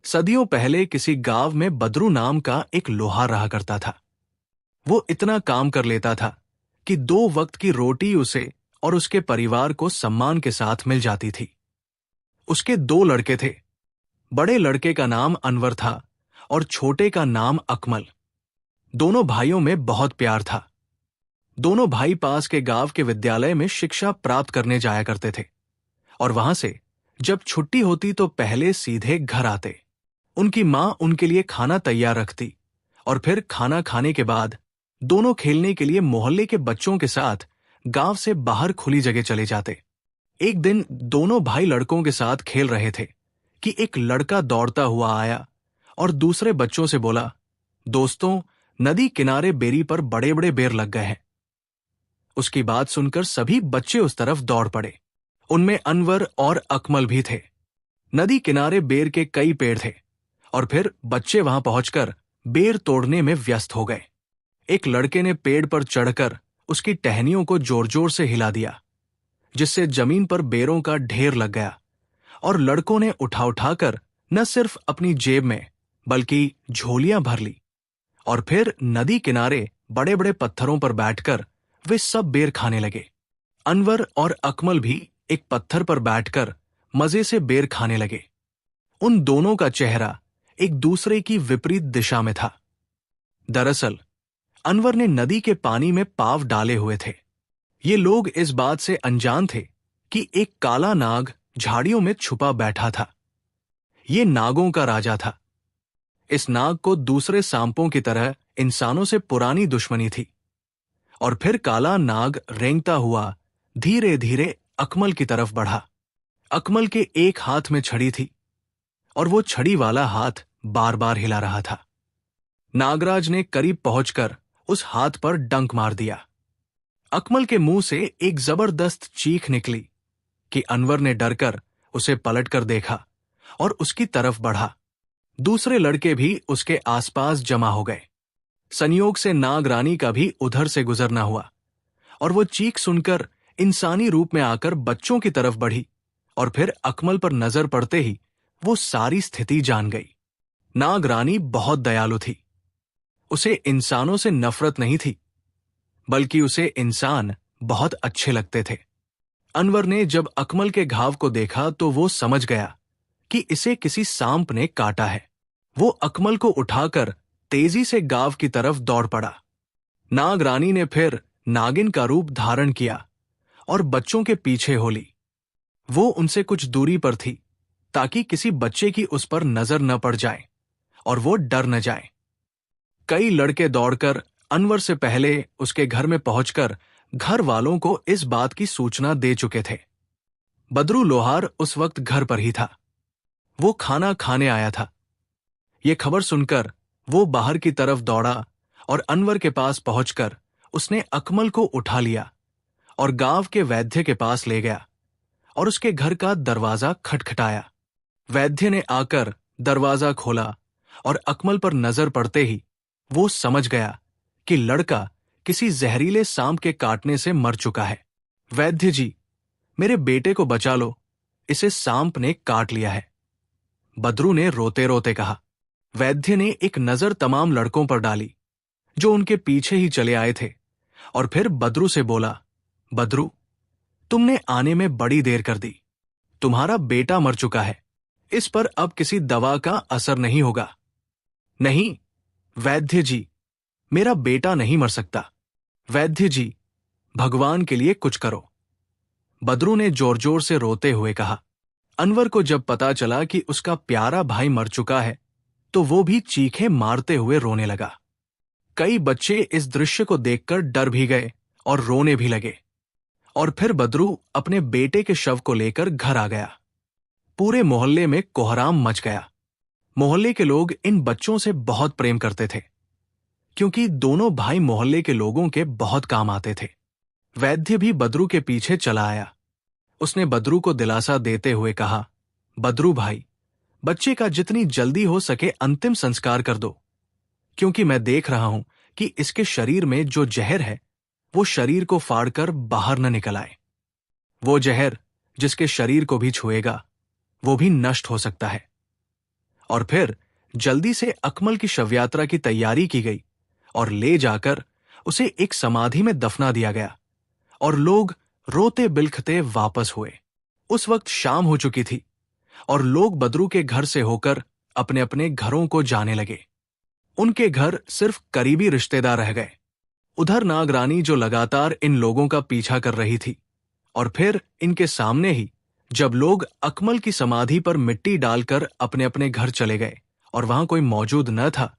सदियों पहले किसी गांव में बदरू नाम का एक लोहार रहा करता था। वो इतना काम कर लेता था कि 2 वक्त की रोटी उसे और उसके परिवार को सम्मान के साथ मिल जाती थी। उसके 2 लड़के थे। बड़े लड़के का नाम अनवर था और छोटे का नाम अकमल। दोनों भाइयों में बहुत प्यार था। दोनों भाई पास के गांव के विद्यालय में शिक्षा प्राप्त करने जाया करते थे और वहां से जब छुट्टी होती तो पहले सीधे घर आते। उनकी मां उनके लिए खाना तैयार रखती और फिर खाना खाने के बाद दोनों खेलने के लिए मोहल्ले के बच्चों के साथ गांव से बाहर खुली जगह चले जाते। एक दिन दोनों भाई लड़कों के साथ खेल रहे थे कि एक लड़का दौड़ता हुआ आया और दूसरे बच्चों से बोला, दोस्तों, नदी किनारे बेरी पर बड़े बड़े बेर लग गए हैं। उसकी बात सुनकर सभी बच्चे उस तरफ दौड़ पड़े। उनमें अनवर और अकमल भी थे। नदी किनारे बेर के कई पेड़ थे और फिर बच्चे वहां पहुंचकर बेर तोड़ने में व्यस्त हो गए। एक लड़के ने पेड़ पर चढ़कर उसकी टहनियों को जोर जोर से हिला दिया, जिससे जमीन पर बेरों का ढेर लग गया और लड़कों ने उठा उठाकर न सिर्फ अपनी जेब में बल्कि झोलियां भर ली और फिर नदी किनारे बड़े बड़े पत्थरों पर बैठकर वे सब बेर खाने लगे। अनवर और अकमल भी एक पत्थर पर बैठकर मजे से बेर खाने लगे। उन दोनों का चेहरा एक दूसरे की विपरीत दिशा में था। दरअसल अनवर ने नदी के पानी में पांव डाले हुए थे। ये लोग इस बात से अनजान थे कि एक काला नाग झाड़ियों में छुपा बैठा था। ये नागों का राजा था। इस नाग को दूसरे सांपों की तरह इंसानों से पुरानी दुश्मनी थी। और फिर काला नाग रेंगता हुआ धीरे धीरे अकमल की तरफ बढ़ा। अकमल के एक हाथ में छड़ी थी और वो छड़ी वाला हाथ बार बार हिला रहा था। नागराज ने करीब पहुंचकर उस हाथ पर डंक मार दिया। अकमल के मुंह से एक जबरदस्त चीख निकली कि अनवर ने डरकर उसे पलटकर देखा और उसकी तरफ बढ़ा। दूसरे लड़के भी उसके आसपास जमा हो गए। संयोग से नागरानी का भी उधर से गुजरना हुआ और वो चीख सुनकर इंसानी रूप में आकर बच्चों की तरफ बढ़ी और फिर अकमल पर नजर पड़ते ही वो सारी स्थिति जान गई। नागरानी बहुत दयालु थी। उसे इंसानों से नफरत नहीं थी, बल्कि उसे इंसान बहुत अच्छे लगते थे। अनवर ने जब अकमल के घाव को देखा तो वो समझ गया कि इसे किसी सांप ने काटा है। वो अकमल को उठाकर तेजी से गांव की तरफ दौड़ पड़ा। नागरानी ने फिर नागिन का रूप धारण किया और बच्चों के पीछे हो ली। वो उनसे कुछ दूरी पर थी ताकि किसी बच्चे की उस पर नजर न पड़ जाए और वो डर न जाए। कई लड़के दौड़कर अनवर से पहले उसके घर में पहुंचकर घर वालों को इस बात की सूचना दे चुके थे। बदरू लोहार उस वक्त घर पर ही था। वो खाना खाने आया था। ये खबर सुनकर वो बाहर की तरफ दौड़ा और अनवर के पास पहुंचकर उसने अकमल को उठा लिया और गांव के वैद्य के पास ले गया और उसके घर का दरवाजा खटखटाया। वैद्य ने आकर दरवाजा खोला और अकमल पर नजर पड़ते ही वो समझ गया कि लड़का किसी जहरीले सांप के काटने से मर चुका है। वैद्य जी, मेरे बेटे को बचा लो, इसे सांप ने काट लिया है, बदरू ने रोते रोते कहा। वैद्य ने एक नजर तमाम लड़कों पर डाली जो उनके पीछे ही चले आए थे और फिर बदरू से बोला, बदरू, तुमने आने में बड़ी देर कर दी। तुम्हारा बेटा मर चुका है। इस पर अब किसी दवा का असर नहीं होगा। नहीं वैद्य जी, मेरा बेटा नहीं मर सकता। वैद्य जी, भगवान के लिए कुछ करो, बदरू ने जोर जोर से रोते हुए कहा। अनवर को जब पता चला कि उसका प्यारा भाई मर चुका है तो वो भी चीखें मारते हुए रोने लगा। कई बच्चे इस दृश्य को देखकर डर भी गए और रोने भी लगे और फिर बदरू अपने बेटे के शव को लेकर घर आ गया। पूरे मोहल्ले में कोहराम मच गया। मोहल्ले के लोग इन बच्चों से बहुत प्रेम करते थे क्योंकि दोनों भाई मोहल्ले के लोगों के बहुत काम आते थे। वैद्य भी बदरू के पीछे चला आया। उसने बदरू को दिलासा देते हुए कहा, बदरू भाई, बच्चे का जितनी जल्दी हो सके अंतिम संस्कार कर दो, क्योंकि मैं देख रहा हूं कि इसके शरीर में जो जहर है वो शरीर को फाड़कर बाहर न निकल आए। वो जहर जिसके शरीर को भी छुएगा वो भी नष्ट हो सकता है। और फिर जल्दी से अकमल की शव यात्रा की तैयारी की गई और ले जाकर उसे एक समाधि में दफना दिया गया और लोग रोते बिलखते वापस हुए। उस वक्त शाम हो चुकी थी और लोग बदरू के घर से होकर अपने अपने घरों को जाने लगे। उनके घर सिर्फ करीबी रिश्तेदार रह गए। उधर नागरानी जो लगातार इन लोगों का पीछा कर रही थी, और फिर इनके सामने ही जब लोग अकमल की समाधि पर मिट्टी डालकर अपने अपने घर चले गए और वहां कोई मौजूद न था,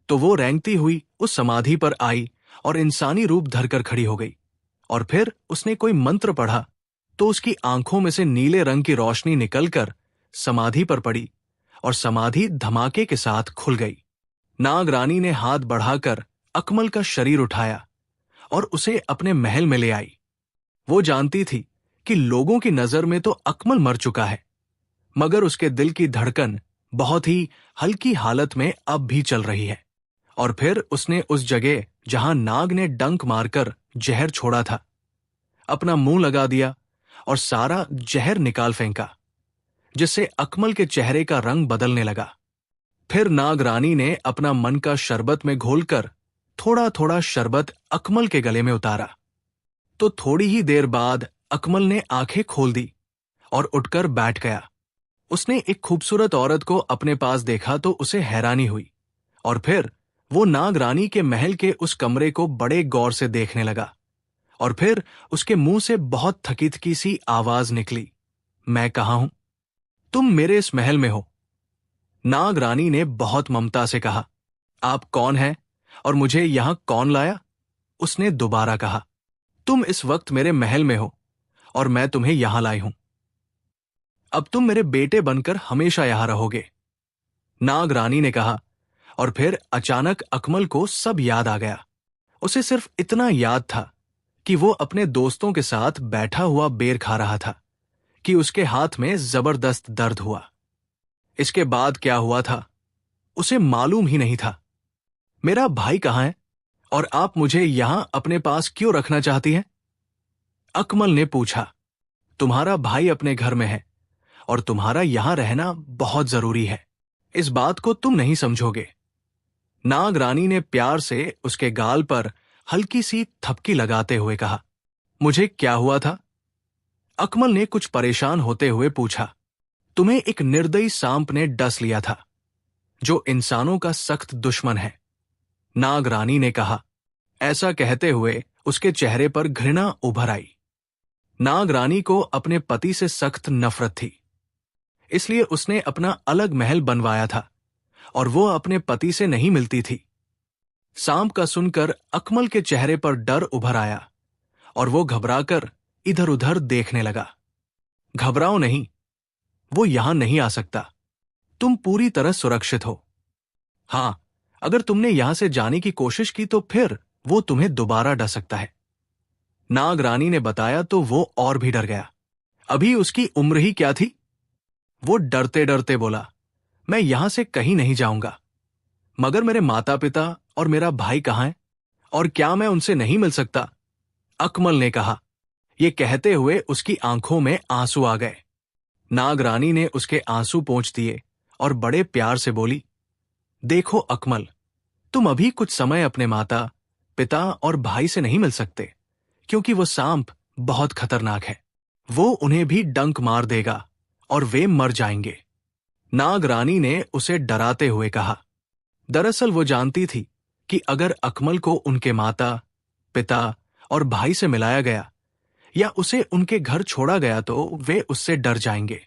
तो वो रेंगती हुई उस समाधि पर आई और इंसानी रूप धरकर खड़ी हो गई। और फिर उसने कोई मंत्र पढ़ा तो उसकी आंखों में से नीले रंग की रोशनी निकलकर समाधि पर पड़ी और समाधि धमाके के साथ खुल गई। नागरानी ने हाथ बढ़ाकर अकमल का शरीर उठाया और उसे अपने महल में ले आई। वो जानती थी कि लोगों की नजर में तो अकमल मर चुका है, मगर उसके दिल की धड़कन बहुत ही हल्की हालत में अब भी चल रही है। और फिर उसने उस जगह जहां नाग ने डंक मारकर जहर छोड़ा था, अपना मुंह लगा दिया और सारा जहर निकाल फेंका, जिससे अकमल के चेहरे का रंग बदलने लगा। फिर नागरानी ने अपना मन का शरबत में घोलकर थोड़ा थोड़ा शरबत अकमल के गले में उतारा, तो थोड़ी ही देर बाद अकमल ने आंखें खोल दी और उठकर बैठ गया। उसने एक खूबसूरत औरत को अपने पास देखा तो उसे हैरानी हुई, और फिर वो नागरानी के महल के उस कमरे को बड़े गौर से देखने लगा। और फिर उसके मुंह से बहुत थकी थकी सी आवाज निकली, मैं कहाँ हूं? तुम मेरे इस महल में हो। नागरानी ने बहुत ममता से कहा, आप कौन हैं और मुझे यहां कौन लाया? उसने दोबारा कहा, तुम इस वक्त मेरे महल में हो और मैं तुम्हें यहां लाई हूं। अब तुम मेरे बेटे बनकर हमेशा यहां रहोगे। नागरानी ने कहा, और फिर अचानक अकमल को सब याद आ गया। उसे सिर्फ इतना याद था कि वो अपने दोस्तों के साथ बैठा हुआ बेर खा रहा था कि उसके हाथ में जबरदस्त दर्द हुआ। इसके बाद क्या हुआ था उसे मालूम ही नहीं था। मेरा भाई कहाँ है और आप मुझे यहां अपने पास क्यों रखना चाहती हैं? अकमल ने पूछा। तुम्हारा भाई अपने घर में है और तुम्हारा यहां रहना बहुत जरूरी है। इस बात को तुम नहीं समझोगे। नागरानी ने प्यार से उसके गाल पर हल्की सी थपकी लगाते हुए कहा, मुझे क्या हुआ था? अकमल ने कुछ परेशान होते हुए पूछा। तुम्हें एक निर्दयी सांप ने डस लिया था, जो इंसानों का सख्त दुश्मन है, नागरानी ने कहा। ऐसा कहते हुए उसके चेहरे पर घृणा उभर आई। नागरानी को अपने पति से सख्त नफरत थी, इसलिए उसने अपना अलग महल बनवाया था और वो अपने पति से नहीं मिलती थी। सांप का सुनकर अकमल के चेहरे पर डर उभर आया और वो घबराकर इधर उधर देखने लगा। घबराओ नहीं, वो यहां नहीं आ सकता। तुम पूरी तरह सुरक्षित हो। हां, अगर तुमने यहां से जाने की कोशिश की तो फिर वो तुम्हें दोबारा डस सकता है, नागरानी ने बताया। तो वो और भी डर गया। अभी उसकी उम्र ही क्या थी? वो डरते डरते बोला, मैं यहां से कहीं नहीं जाऊंगा। मगर मेरे माता पिता और मेरा भाई कहाँ हैं और क्या मैं उनसे नहीं मिल सकता? अकमल ने कहा। ये कहते हुए उसकी आंखों में आंसू आ गए। नागरानी ने उसके आंसू पोंछ दिए और बड़े प्यार से बोली, देखो अकमल, तुम अभी कुछ समय अपने माता पिता और भाई से नहीं मिल सकते, क्योंकि वो सांप बहुत खतरनाक है। वो उन्हें भी डंक मार देगा और वे मर जाएंगे। नागरानी ने उसे डराते हुए कहा। दरअसल वो जानती थी कि अगर अकमल को उनके माता पिता और भाई से मिलाया गया या उसे उनके घर छोड़ा गया तो वे उससे डर जाएंगे।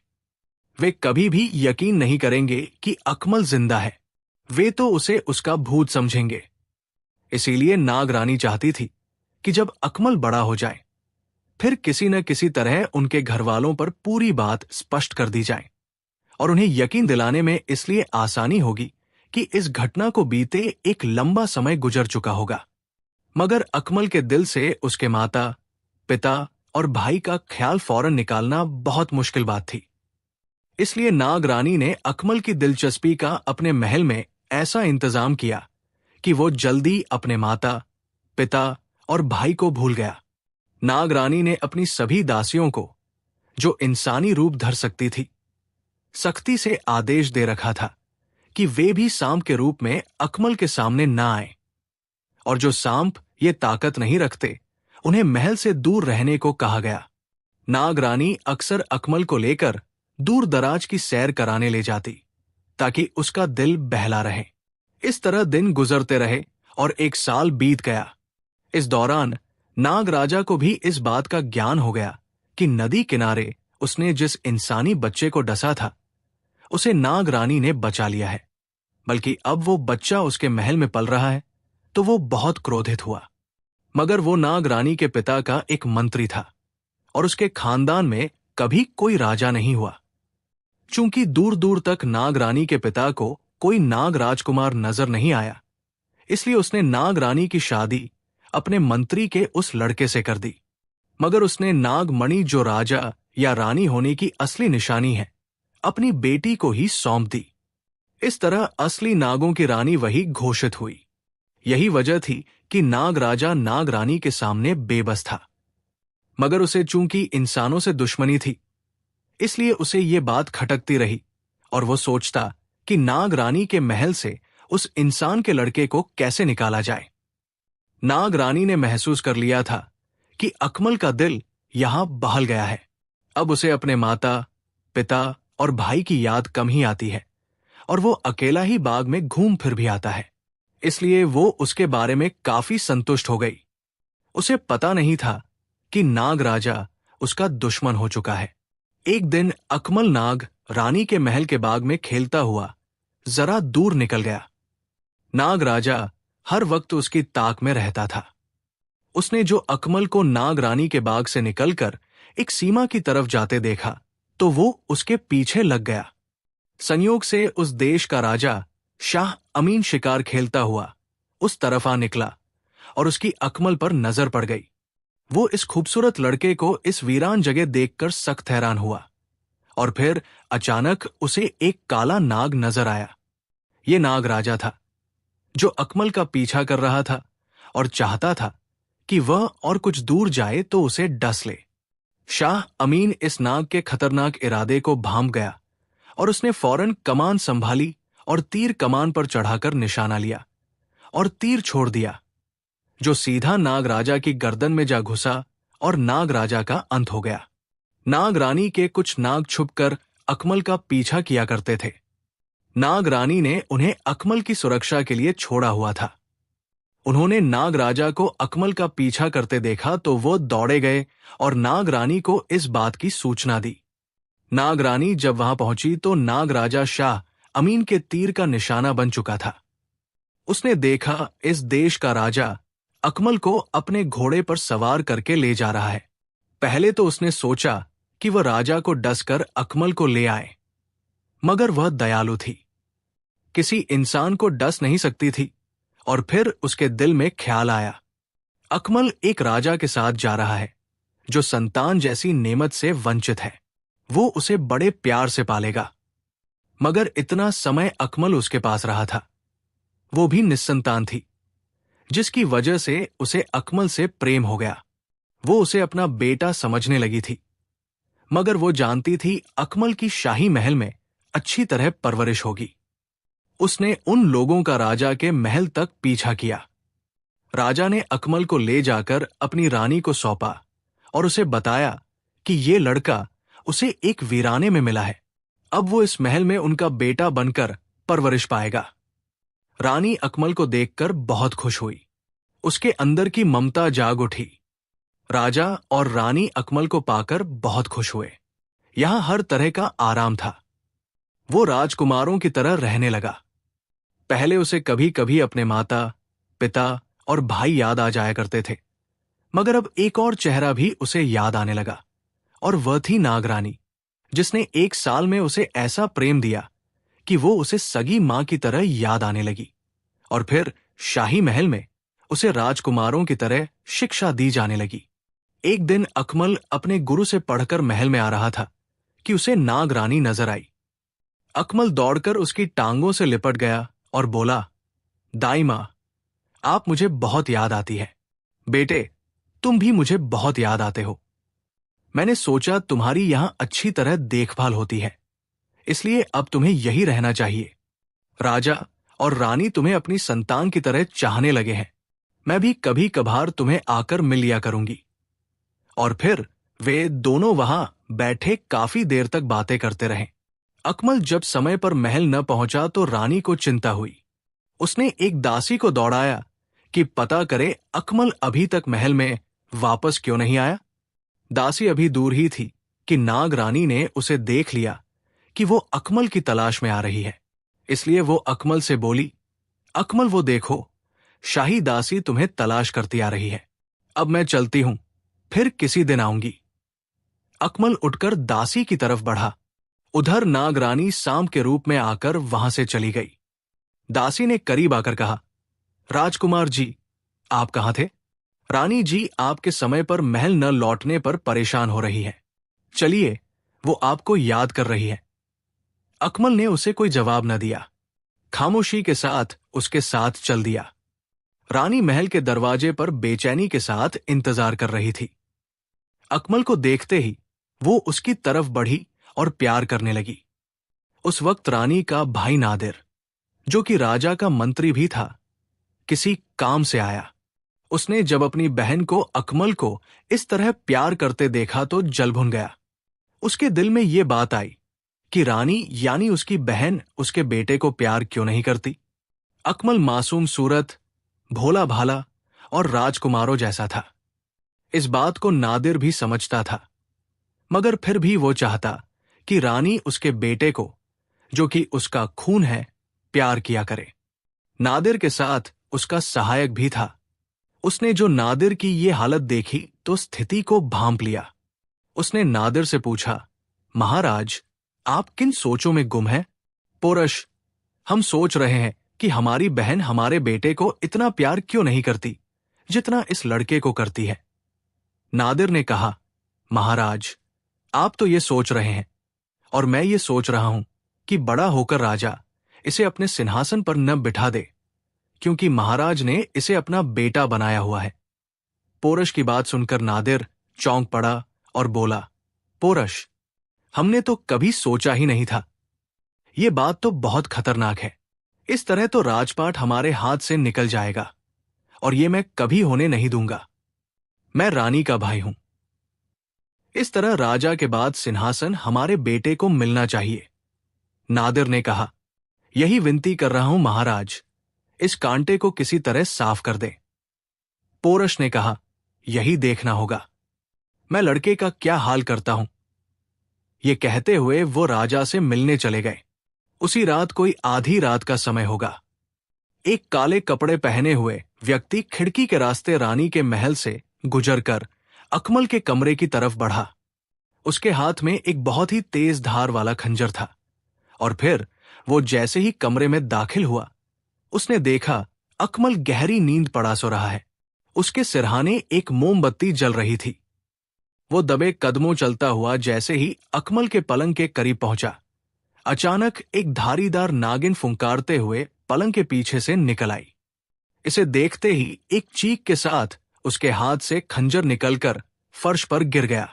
वे कभी भी यकीन नहीं करेंगे कि अकमल जिंदा है। वे तो उसे उसका भूत समझेंगे। इसीलिए नागरानी चाहती थी कि जब अकमल बड़ा हो जाए, फिर किसी न किसी तरह उनके घर वालों पर पूरी बात स्पष्ट कर दी जाए और उन्हें यकीन दिलाने में इसलिए आसानी होगी कि इस घटना को बीते एक लंबा समय गुजर चुका होगा। मगर अकमल के दिल से उसके माता पिता और भाई का ख्याल फौरन निकालना बहुत मुश्किल बात थी। इसलिए नागरानी ने अकमल की दिलचस्पी का अपने महल में ऐसा इंतजाम किया कि वो जल्दी अपने माता पिता और भाई को भूल गया। नागरानी ने अपनी सभी दासियों को, जो इंसानी रूप धर सकती थी, सख्ती से आदेश दे रखा था कि वे भी सांप के रूप में अकमल के सामने ना आए, और जो सांप ये ताकत नहीं रखते उन्हें महल से दूर रहने को कहा गया। नागरानी अक्सर अकमल को लेकर दूर दराज की सैर कराने ले जाती ताकि उसका दिल बहला रहे। इस तरह दिन गुजरते रहे और 1 साल बीत गया। इस दौरान नाग राजा को भी इस बात का ज्ञान हो गया कि नदी किनारे उसने जिस इंसानी बच्चे को डसा था उसे नाग रानी ने बचा लिया है, बल्कि अब वो बच्चा उसके महल में पल रहा है, तो वो बहुत क्रोधित हुआ। मगर वो नाग रानी के पिता का एक मंत्री था और उसके खानदान में कभी कोई राजा नहीं हुआ। चूंकि दूर दूर तक नाग रानी के पिता को कोई नाग राजकुमार नजर नहीं आया, इसलिए उसने नाग रानी की शादी अपने मंत्री के उस लड़के से कर दी। मगर उसने नागमणि, जो राजा या रानी होने की असली निशानी है, अपनी बेटी को ही सौंप दी। इस तरह असली नागों की रानी वही घोषित हुई। यही वजह थी कि नाग राजा नाग रानी के सामने बेबस था। मगर उसे चूंकि इंसानों से दुश्मनी थी, इसलिए उसे ये बात खटकती रही और वो सोचता कि नाग रानी के महल से उस इंसान के लड़के को कैसे निकाला जाए। नाग रानी ने महसूस कर लिया था कि अकमल का दिल यहां बहल गया है। अब उसे अपने माता, पिता और भाई की याद कम ही आती है और वो अकेला ही बाग में घूम फिर भी आता है। इसलिए वो उसके बारे में काफी संतुष्ट हो गई। उसे पता नहीं था कि नाग राजा उसका दुश्मन हो चुका है। एक दिन अकमल नाग रानी के महल के बाग में खेलता हुआ जरा दूर निकल गया। नाग राजा हर वक्त उसकी ताक में रहता था। उसने जो अकमल को नाग रानी के बाग से निकलकर एक सीमा की तरफ जाते देखा तो वो उसके पीछे लग गया। संयोग से उस देश का राजा शाह अमीन शिकार खेलता हुआ उस तरफ आ निकला और उसकी अकमल पर नजर पड़ गई। वो इस खूबसूरत लड़के को इस वीरान जगह देखकर सख्त हैरान हुआ और फिर अचानक उसे एक काला नाग नजर आया। ये नाग राजा था जो अकमल का पीछा कर रहा था और चाहता था कि वह और कुछ दूर जाए तो उसे डस ले। शाह अमीन इस नाग के खतरनाक इरादे को भांप गया और उसने फौरन कमान संभाली और तीर कमान पर चढ़ाकर निशाना लिया और तीर छोड़ दिया, जो सीधा नाग राजा की गर्दन में जा घुसा और नाग राजा का अंत हो गया। नाग रानी के कुछ नाग छुपकर अकमल का पीछा किया करते थे। नाग रानी ने उन्हें अकमल की सुरक्षा के लिए छोड़ा हुआ था। उन्होंने नाग राजा को अकमल का पीछा करते देखा तो वो दौड़े गए और नाग रानी को इस बात की सूचना दी। नाग रानी जब वहां पहुंची तो नाग राजा शाह अमीन के तीर का निशाना बन चुका था। उसने देखा इस देश का राजा अकमल को अपने घोड़े पर सवार करके ले जा रहा है। पहले तो उसने सोचा कि वह राजा को डसकर अकमल को ले आए, मगर वह दयालु थी, किसी इंसान को डस नहीं सकती थी। और फिर उसके दिल में ख्याल आया, अकमल एक राजा के साथ जा रहा है जो संतान जैसी नेमत से वंचित है। वो उसे बड़े प्यार से पालेगा। मगर इतना समय अकमल उसके पास रहा था, वो भी निस्संतान थी, जिसकी वजह से उसे अकमल से प्रेम हो गया। वो उसे अपना बेटा समझने लगी थी, मगर वो जानती थी अकमल की शाही महल में अच्छी तरह परवरिश होगी। उसने उन लोगों का राजा के महल तक पीछा किया। राजा ने अकमल को ले जाकर अपनी रानी को सौंपा और उसे बताया कि ये लड़का उसे एक वीराने में मिला है, अब वो इस महल में उनका बेटा बनकर परवरिश पाएगा। रानी अकमल को देखकर बहुत खुश हुई। उसके अंदर की ममता जाग उठी। राजा और रानी अकमल को पाकर बहुत खुश हुए। यहां हर तरह का आराम था। वो राजकुमारों की तरह रहने लगा। पहले उसे कभी कभी अपने माता, पिता और भाई याद आ जाया करते थे, मगर अब एक और चेहरा भी उसे याद आने लगा, और वह थी नागरानी, जिसने 1 साल में उसे ऐसा प्रेम दिया कि वो उसे सगी मां की तरह याद आने लगी। और फिर शाही महल में उसे राजकुमारों की तरह शिक्षा दी जाने लगी। एक दिन अकमल अपने गुरु से पढ़कर महल में आ रहा था कि उसे नागरानी नजर आई। अकमल दौड़कर उसकी टांगों से लिपट गया और बोला, दाई मां, आप मुझे बहुत याद आती है। बेटे, तुम भी मुझे बहुत याद आते हो। मैंने सोचा तुम्हारी यहां अच्छी तरह देखभाल होती है, इसलिए अब तुम्हें यही रहना चाहिए। राजा और रानी तुम्हें अपनी संतान की तरह चाहने लगे हैं। मैं भी कभी कभार तुम्हें आकर मिल लिया करूंगी। और फिर वे दोनों वहां बैठे काफी देर तक बातें करते रहे। अकमल जब समय पर महल न पहुंचा तो रानी को चिंता हुई। उसने एक दासी को दौड़ाया कि पता करे अकमल अभी तक महल में वापस क्यों नहीं आया। दासी अभी दूर ही थी कि नाग रानी ने उसे देख लिया कि वो अकमल की तलाश में आ रही है। इसलिए वो अकमल से बोली, अकमल वो देखो, शाही दासी तुम्हें तलाश करती आ रही है। अब मैं चलती हूं, फिर किसी दिन आऊंगी। अकमल उठकर दासी की तरफ बढ़ा। उधर नागरानी सांप के रूप में आकर वहां से चली गई। दासी ने करीब आकर कहा, राजकुमार जी, आप कहां थे? रानी जी आपके समय पर महल न लौटने पर परेशान हो रही है। चलिए, वो आपको याद कर रही है। अकमल ने उसे कोई जवाब न दिया, खामोशी के साथ उसके साथ चल दिया। रानी महल के दरवाजे पर बेचैनी के साथ इंतजार कर रही थी। अकमल को देखते ही वो उसकी तरफ बढ़ी और प्यार करने लगी। उस वक्त रानी का भाई नादिर, जो कि राजा का मंत्री भी था, किसी काम से आया। उसने जब अपनी बहन को अकमल को इस तरह प्यार करते देखा तो जल भुन गया। उसके दिल में ये बात आई कि रानी यानी उसकी बहन उसके बेटे को प्यार क्यों नहीं करती। अकमल मासूम सूरत, भोला भाला और राजकुमारों जैसा था। इस बात को नादिर भी समझता था, मगर फिर भी वो चाहता कि रानी उसके बेटे को, जो कि उसका खून है, प्यार किया करे। नादिर के साथ उसका सहायक भी था। उसने जो नादिर की ये हालत देखी तो स्थिति को भांप लिया। उसने नादिर से पूछा, महाराज, आप किन सोचों में गुम हैं? पोरश, हम सोच रहे हैं कि हमारी बहन हमारे बेटे को इतना प्यार क्यों नहीं करती जितना इस लड़के को करती है। नादिर ने कहा, महाराज, आप तो ये सोच रहे हैं और मैं ये सोच रहा हूं कि बड़ा होकर राजा इसे अपने सिंहासन पर न बिठा दे, क्योंकि महाराज ने इसे अपना बेटा बनाया हुआ है। पोरश की बात सुनकर नादिर चौंक पड़ा और बोला, पोरश, हमने तो कभी सोचा ही नहीं था। ये बात तो बहुत खतरनाक है। इस तरह तो राजपाट हमारे हाथ से निकल जाएगा और ये मैं कभी होने नहीं दूंगा। मैं रानी का भाई हूं। इस तरह राजा के बाद सिंहासन हमारे बेटे को मिलना चाहिए। नादिर ने कहा, यही विनती कर रहा हूं महाराज, इस कांटे को किसी तरह साफ कर दें। पोरश ने कहा, यही देखना होगा, मैं लड़के का क्या हाल करता हूं। ये कहते हुए वो राजा से मिलने चले गए। उसी रात कोई आधी रात का समय होगा। एक काले कपड़े पहने हुए व्यक्ति खिड़की के रास्ते रानी के महल से गुजरकर अकमल के कमरे की तरफ बढ़ा। उसके हाथ में एक बहुत ही तेज धार वाला खंजर था। और फिर वो जैसे ही कमरे में दाखिल हुआ, उसने देखा अकमल गहरी नींद पड़ा सो रहा है। उसके सिरहाने एक मोमबत्ती जल रही थी। वो दबे कदमों चलता हुआ जैसे ही अकमल के पलंग के करीब पहुंचा, अचानक एक धारीदार नागिन फुंकारते हुए पलंग के पीछे से निकल आई। इसे देखते ही एक चीख के साथ उसके हाथ से खंजर निकलकर फर्श पर गिर गया।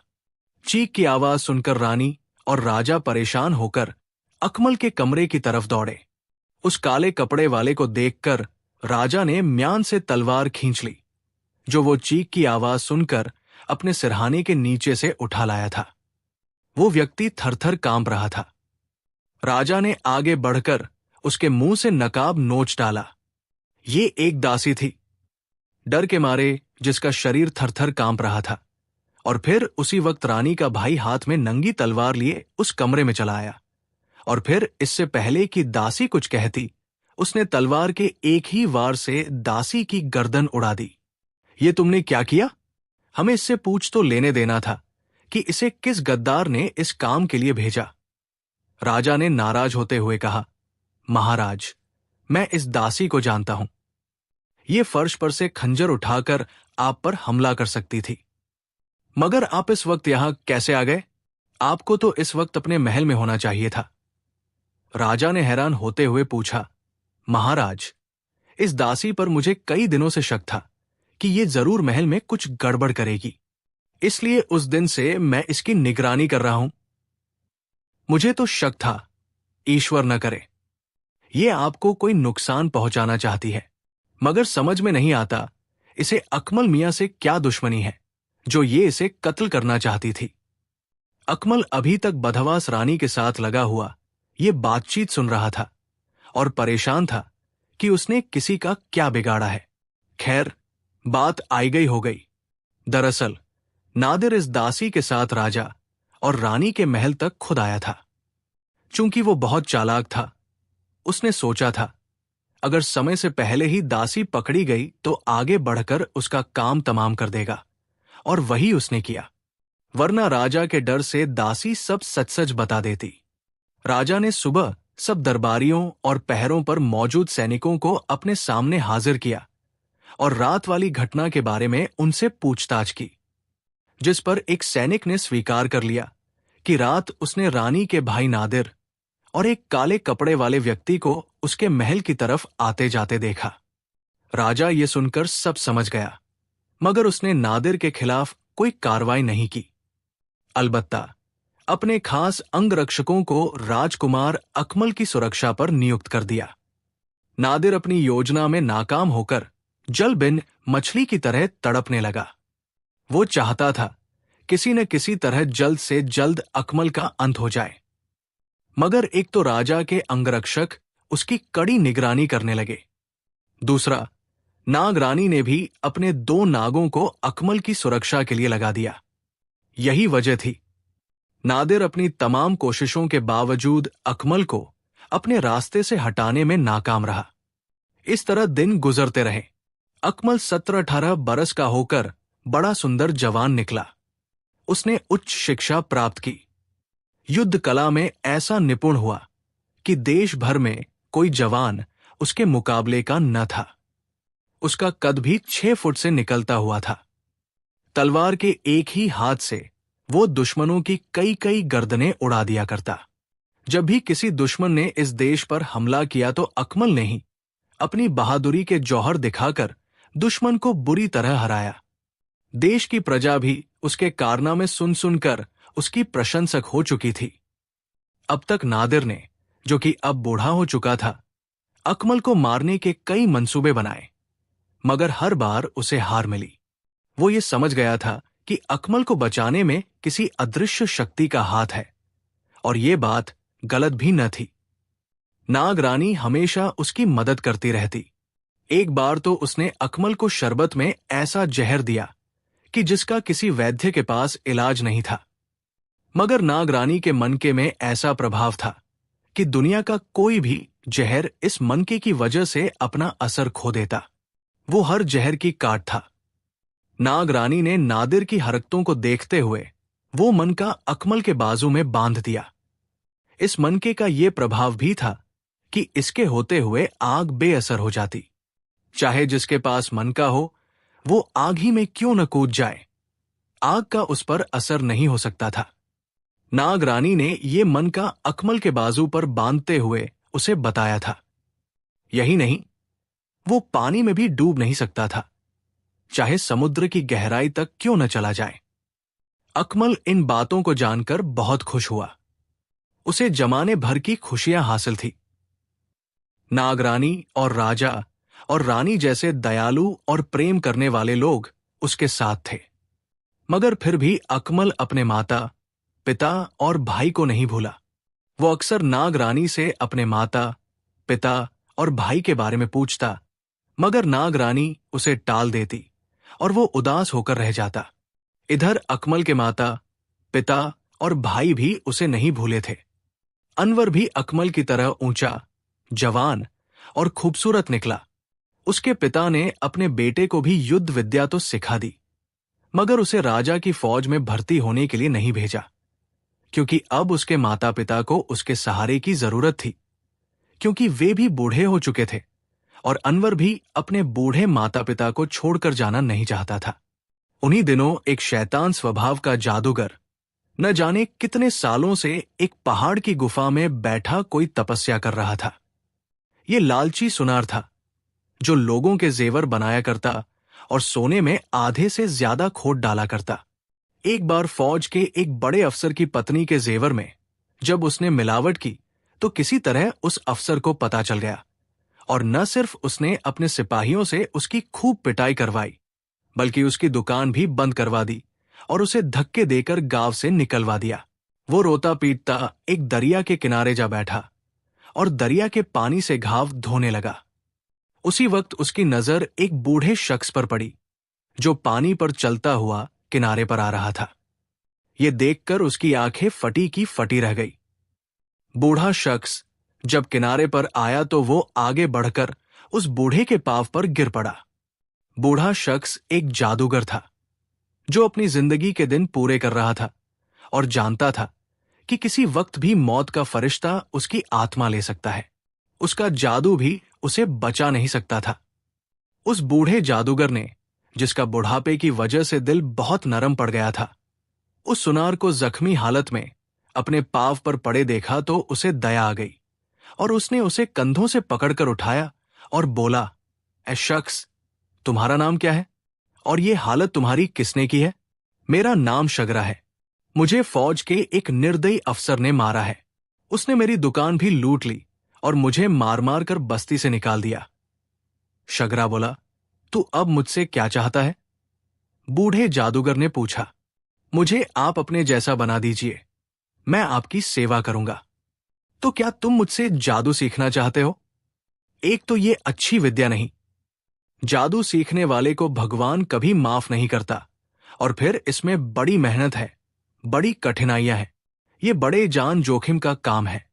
चीख की आवाज सुनकर रानी और राजा परेशान होकर अकमल के कमरे की तरफ दौड़े। उस काले कपड़े वाले को देखकर राजा ने म्यान से तलवार खींच ली, जो वो चीख की आवाज सुनकर अपने सिरहाने के नीचे से उठा लाया था। वो व्यक्ति थरथर कांप रहा था। राजा ने आगे बढ़कर उसके मुंह से नकाब नोच डाला। ये एक दासी थी, डर के मारे जिसका शरीर थरथर कांप रहा था। और फिर उसी वक्त रानी का भाई हाथ में नंगी तलवार लिए उस कमरे में चला आया। और फिर इससे पहले कि दासी कुछ कहती, उसने तलवार के एक ही वार से दासी की गर्दन उड़ा दी। ये तुमने क्या किया? हमें इससे पूछ तो लेने देना था कि इसे किस गद्दार ने इस काम के लिए भेजा। राजा ने नाराज होते हुए कहा, महाराज, मैं इस दासी को जानता हूं। ये फर्श पर से खंजर उठाकर आप पर हमला कर सकती थी। मगर आप इस वक्त यहां कैसे आ गए? आपको तो इस वक्त अपने महल में होना चाहिए था। राजा ने हैरान होते हुए पूछा, महाराज, इस दासी पर मुझे कई दिनों से शक था कि ये जरूर महल में कुछ गड़बड़ करेगी, इसलिए उस दिन से मैं इसकी निगरानी कर रहा हूं। मुझे तो शक था, ईश्वर न करे। ये आपको कोई नुकसान पहुंचाना चाहती है, मगर समझ में नहीं आता इसे अकमल मियां से क्या दुश्मनी है जो ये इसे कत्ल करना चाहती थी। अकमल अभी तक बदहवास रानी के साथ लगा हुआ ये बातचीत सुन रहा था और परेशान था कि उसने किसी का क्या बिगाड़ा है। खैर, बात आई गई हो गई। दरअसल नादिर इस दासी के साथ राजा और रानी के महल तक खुद आया था। चूंकि वो बहुत चालाक था, उसने सोचा था अगर समय से पहले ही दासी पकड़ी गई तो आगे बढ़कर उसका काम तमाम कर देगा, और वही उसने किया। वरना राजा के डर से दासी सब सच सच बता देती। राजा ने सुबह सब दरबारियों और पहरों पर मौजूद सैनिकों को अपने सामने हाजिर किया और रात वाली घटना के बारे में उनसे पूछताछ की, जिस पर एक सैनिक ने स्वीकार कर लिया कि रात उसने रानी के भाई नादिर और एक काले कपड़े वाले व्यक्ति को उसके महल की तरफ आते जाते देखा। राजा ये सुनकर सब समझ गया, मगर उसने नादिर के खिलाफ कोई कार्रवाई नहीं की। अलबत्ता अपने खास अंगरक्षकों को राजकुमार अकमल की सुरक्षा पर नियुक्त कर दिया। नादिर अपनी योजना में नाकाम होकर जल बिन मछली की तरह तड़पने लगा। वो चाहता था किसी न किसी तरह जल्द से जल्द अकमल का अंत हो जाए, मगर एक तो राजा के अंगरक्षक उसकी कड़ी निगरानी करने लगे, दूसरा नाग रानी ने भी अपने 2 नागों को अकमल की सुरक्षा के लिए लगा दिया। यही वजह थी नादिर अपनी तमाम कोशिशों के बावजूद अकमल को अपने रास्ते से हटाने में नाकाम रहा। इस तरह दिन गुजरते रहे। अकमल 17-18 बरस का होकर बड़ा सुंदर जवान निकला। उसने उच्च शिक्षा प्राप्त की, युद्ध कला में ऐसा निपुण हुआ कि देश भर में कोई जवान उसके मुकाबले का न था। उसका कद भी 6 फुट से निकलता हुआ था। तलवार के एक ही हाथ से वो दुश्मनों की कई कई गर्दनें उड़ा दिया करता। जब भी किसी दुश्मन ने इस देश पर हमला किया तो अकमल ने ही अपनी बहादुरी के जौहर दिखाकर दुश्मन को बुरी तरह हराया। देश की प्रजा भी उसके कारनामे सुन सुनकर उसकी प्रशंसक हो चुकी थी। अब तक नादिर ने, जो कि अब बूढ़ा हो चुका था, अकमल को मारने के कई मंसूबे बनाए, मगर हर बार उसे हार मिली। वो ये समझ गया था कि अकमल को बचाने में किसी अदृश्य शक्ति का हाथ है, और ये बात गलत भी न थी। नाग रानी हमेशा उसकी मदद करती रहती। एक बार तो उसने अकमल को शरबत में ऐसा जहर दिया कि जिसका किसी वैद्य के पास इलाज नहीं था, मगर नाग रानी के मनके में ऐसा प्रभाव था कि दुनिया का कोई भी जहर इस मनके की वजह से अपना असर खो देता। वो हर जहर की काट था। नाग रानी ने नादिर की हरकतों को देखते हुए वो मनका अकमल के बाजू में बांध दिया। इस मनके का ये प्रभाव भी था कि इसके होते हुए आग बेअसर हो जाती। चाहे जिसके पास मनका हो वो आग ही में क्यों न कूद जाए, आग का उस पर असर नहीं हो सकता था। नाग रानी ने ये मनका अकमल के बाजू पर बांधते हुए उसे बताया था। यही नहीं, वो पानी में भी डूब नहीं सकता था, चाहे समुद्र की गहराई तक क्यों न चला जाए। अकमल इन बातों को जानकर बहुत खुश हुआ। उसे जमाने भर की खुशियां हासिल थी। नाग रानी और राजा और रानी जैसे दयालु और प्रेम करने वाले लोग उसके साथ थे, मगर फिर भी अकमल अपने माता, पिता और भाई को नहीं भूला। वो अक्सर नाग रानी से अपने माता, पिता और भाई के बारे में पूछता, मगर नाग रानी उसे टाल देती और वो उदास होकर रह जाता। इधर अकमल के माता, पिता और भाई भी उसे नहीं भूले थे। अनवर भी अकमल की तरह ऊंचा, जवान और खूबसूरत निकला। उसके पिता ने अपने बेटे को भी युद्ध विद्या तो सिखा दी, मगर उसे राजा की फौज में भर्ती होने के लिए नहीं भेजा, क्योंकि अब उसके माता पिता को उसके सहारे की जरूरत थी, क्योंकि वे भी बूढ़े हो चुके थे और अनवर भी अपने बूढ़े माता पिता को छोड़कर जाना नहीं चाहता था। उन्हीं दिनों एक शैतान स्वभाव का जादूगर न जाने कितने सालों से एक पहाड़ की गुफा में बैठा कोई तपस्या कर रहा था। ये लालची सुनार था जो लोगों के जेवर बनाया करता और सोने में आधे से ज्यादा खोट डाला करता। एक बार फौज के एक बड़े अफसर की पत्नी के जेवर में जब उसने मिलावट की तो किसी तरह उस अफसर को पता चल गया, और न सिर्फ उसने अपने सिपाहियों से उसकी खूब पिटाई करवाई, बल्कि उसकी दुकान भी बंद करवा दी और उसे धक्के देकर गांव से निकलवा दिया। वो रोता पीटता एक दरिया के किनारे जा बैठा और दरिया के पानी से घाव धोने लगा। उसी वक्त उसकी नजर एक बूढ़े शख्स पर पड़ी जो पानी पर चलता हुआ किनारे पर आ रहा था। ये देखकर उसकी आंखें फटी की फटी रह गई। बूढ़ा शख्स जब किनारे पर आया तो वो आगे बढ़कर उस बूढ़े के पांव पर गिर पड़ा। बूढ़ा शख्स एक जादूगर था जो अपनी जिंदगी के दिन पूरे कर रहा था और जानता था कि किसी वक्त भी मौत का फरिश्ता उसकी आत्मा ले सकता है। उसका जादू भी उसे बचा नहीं सकता था। उस बूढ़े जादूगर ने, जिसका बुढ़ापे की वजह से दिल बहुत नरम पड़ गया था, उस सुनार को जख्मी हालत में अपने पांव पर पड़े देखा तो उसे दया आ गई और उसने उसे कंधों से पकड़कर उठाया और बोला, ए शख्स, तुम्हारा नाम क्या है और ये हालत तुम्हारी किसने की है? मेरा नाम शगरा है। मुझे फौज के एक निर्दयी अफसर ने मारा है। उसने मेरी दुकान भी लूट ली और मुझे मार मार कर बस्ती से निकाल दिया। शगरा बोला, तू अब मुझसे क्या चाहता है? बूढ़े जादूगर ने पूछा। मुझे आप अपने जैसा बना दीजिए, मैं आपकी सेवा करूंगा। तो क्या तुम मुझसे जादू सीखना चाहते हो? एक तो ये अच्छी विद्या नहीं, जादू सीखने वाले को भगवान कभी माफ नहीं करता, और फिर इसमें बड़ी मेहनत है, बड़ी कठिनाइयां हैं, ये बड़े जान जोखिम का काम है।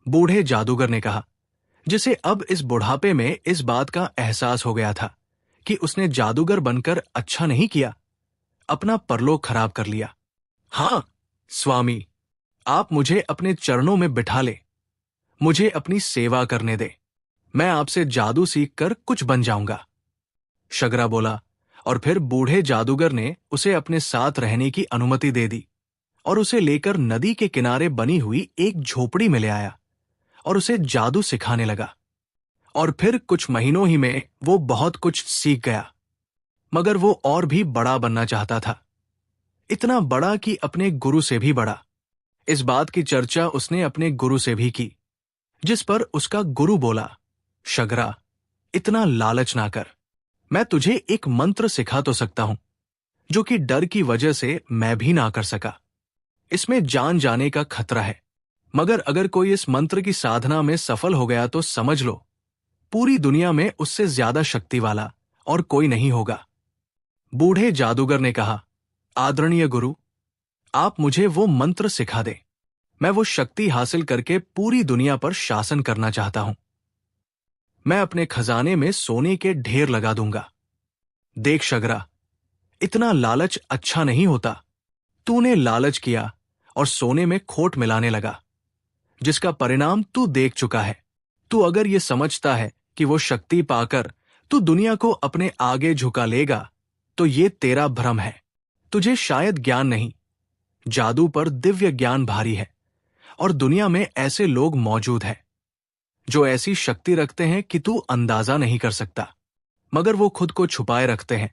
बूढ़े जादूगर ने कहा, जिसे अब इस बुढ़ापे में इस बात का एहसास हो गया था कि उसने जादूगर बनकर अच्छा नहीं किया, अपना परलोक खराब कर लिया। हां स्वामी, आप मुझे अपने चरणों में बिठा ले, मुझे अपनी सेवा करने दे, मैं आपसे जादू सीखकर कुछ बन जाऊंगा। शगरा बोला, और फिर बूढ़े जादूगर ने उसे अपने साथ रहने की अनुमति दे दी और उसे लेकर नदी के किनारे बनी हुई एक झोपड़ी में ले आया और उसे जादू सिखाने लगा। और फिर कुछ महीनों ही में वो बहुत कुछ सीख गया, मगर वो और भी बड़ा बनना चाहता था, इतना बड़ा कि अपने गुरु से भी बड़ा। इस बात की चर्चा उसने अपने गुरु से भी की, जिस पर उसका गुरु बोला, शगरा, इतना लालच ना कर, मैं तुझे एक मंत्र सिखा तो सकता हूं जो कि डर की वजह से मैं भी ना कर सका। इसमें जान जाने का खतरा है, मगर अगर कोई इस मंत्र की साधना में सफल हो गया तो समझ लो पूरी दुनिया में उससे ज्यादा शक्ति वाला और कोई नहीं होगा। बूढ़े जादूगर ने कहा, आदरणीय गुरु, आप मुझे वो मंत्र सिखा दें, मैं वो शक्ति हासिल करके पूरी दुनिया पर शासन करना चाहता हूं। मैं अपने खजाने में सोने के ढेर लगा दूंगा। देख शगरा, इतना लालच अच्छा नहीं होता। तूने लालच किया और सोने में खोट मिलाने लगा, जिसका परिणाम तू देख चुका है। तू अगर ये समझता है कि वो शक्ति पाकर तू दुनिया को अपने आगे झुका लेगा तो ये तेरा भ्रम है। तुझे शायद ज्ञान नहीं, जादू पर दिव्य ज्ञान भारी है, और दुनिया में ऐसे लोग मौजूद हैं जो ऐसी शक्ति रखते हैं कि तू अंदाजा नहीं कर सकता, मगर वो खुद को छुपाए रखते हैं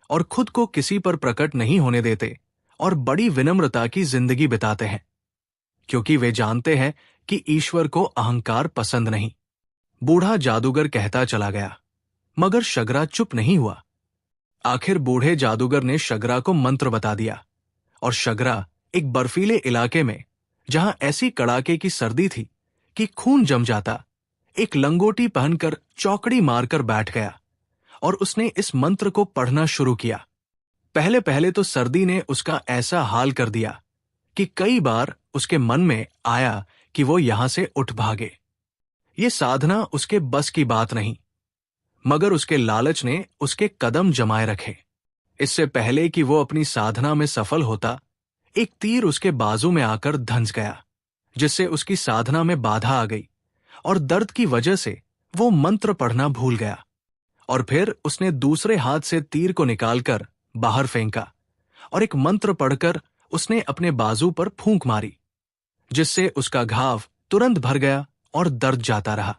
और खुद को किसी पर प्रकट नहीं होने देते और बड़ी विनम्रता की जिंदगी बिताते हैं, क्योंकि वे जानते हैं कि ईश्वर को अहंकार पसंद नहीं। बूढ़ा जादूगर कहता चला गया, मगर शगरा चुप नहीं हुआ। आखिर बूढ़े जादूगर ने शगरा को मंत्र बता दिया और शगरा एक बर्फीले इलाके में, जहां ऐसी कड़ाके की सर्दी थी कि खून जम जाता, एक लंगोटी पहनकर चौकड़ी मारकर बैठ गया और उसने इस मंत्र को पढ़ना शुरू किया। पहले पहले तो सर्दी ने उसका ऐसा हाल कर दिया कि कई बार उसके मन में आया कि वो यहां से उठ भागे। ये साधना उसके बस की बात नहीं, मगर उसके लालच ने उसके कदम जमाए रखे। इससे पहले कि वो अपनी साधना में सफल होता, एक तीर उसके बाजू में आकर धंस गया, जिससे उसकी साधना में बाधा आ गई और दर्द की वजह से वो मंत्र पढ़ना भूल गया। और फिर उसने दूसरे हाथ से तीर को निकालकर बाहर फेंका और एक मंत्र पढ़कर उसने अपने बाजू पर फूंक मारी, जिससे उसका घाव तुरंत भर गया और दर्द जाता रहा।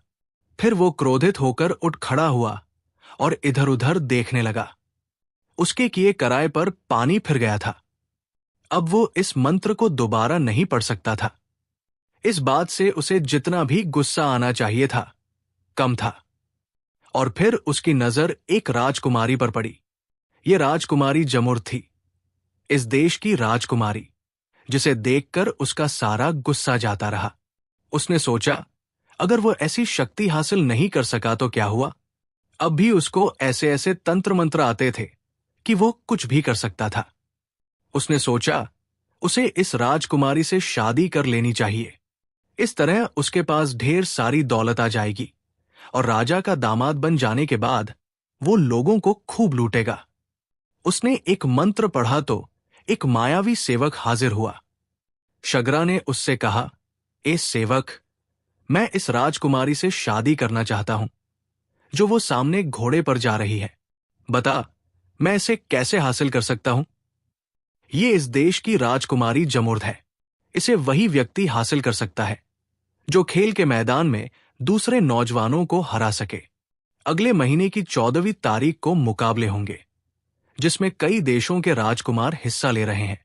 फिर वो क्रोधित होकर उठ खड़ा हुआ और इधर उधर देखने लगा। उसके किए कराए पर पानी फिर गया था। अब वो इस मंत्र को दोबारा नहीं पढ़ सकता था। इस बात से उसे जितना भी गुस्सा आना चाहिए था, कम था। और फिर उसकी नजर एक राजकुमारी पर पड़ी। यह राजकुमारी जमुर्द थी, इस देश की राजकुमारी, जिसे देखकर उसका सारा गुस्सा जाता रहा। उसने सोचा, अगर वो ऐसी शक्ति हासिल नहीं कर सका तो क्या हुआ? अब भी उसको ऐसे ऐसे तंत्र मंत्र आते थे कि वो कुछ भी कर सकता था। उसने सोचा, उसे इस राजकुमारी से शादी कर लेनी चाहिए। इस तरह उसके पास ढेर सारी दौलत आ जाएगी और राजा का दामाद बन जाने के बाद वो लोगों को खूब लूटेगा। उसने एक मंत्र पढ़ा तो एक मायावी सेवक हाजिर हुआ। शगरा ने उससे कहा, ए सेवक, मैं इस राजकुमारी से शादी करना चाहता हूं, जो वो सामने घोड़े पर जा रही है। बता, मैं इसे कैसे हासिल कर सकता हूं? ये इस देश की राजकुमारी जमुर्द है। इसे वही व्यक्ति हासिल कर सकता है जो खेल के मैदान में दूसरे नौजवानों को हरा सके। अगले महीने की 14वीं तारीख को मुकाबले होंगे, जिसमें कई देशों के राजकुमार हिस्सा ले रहे हैं।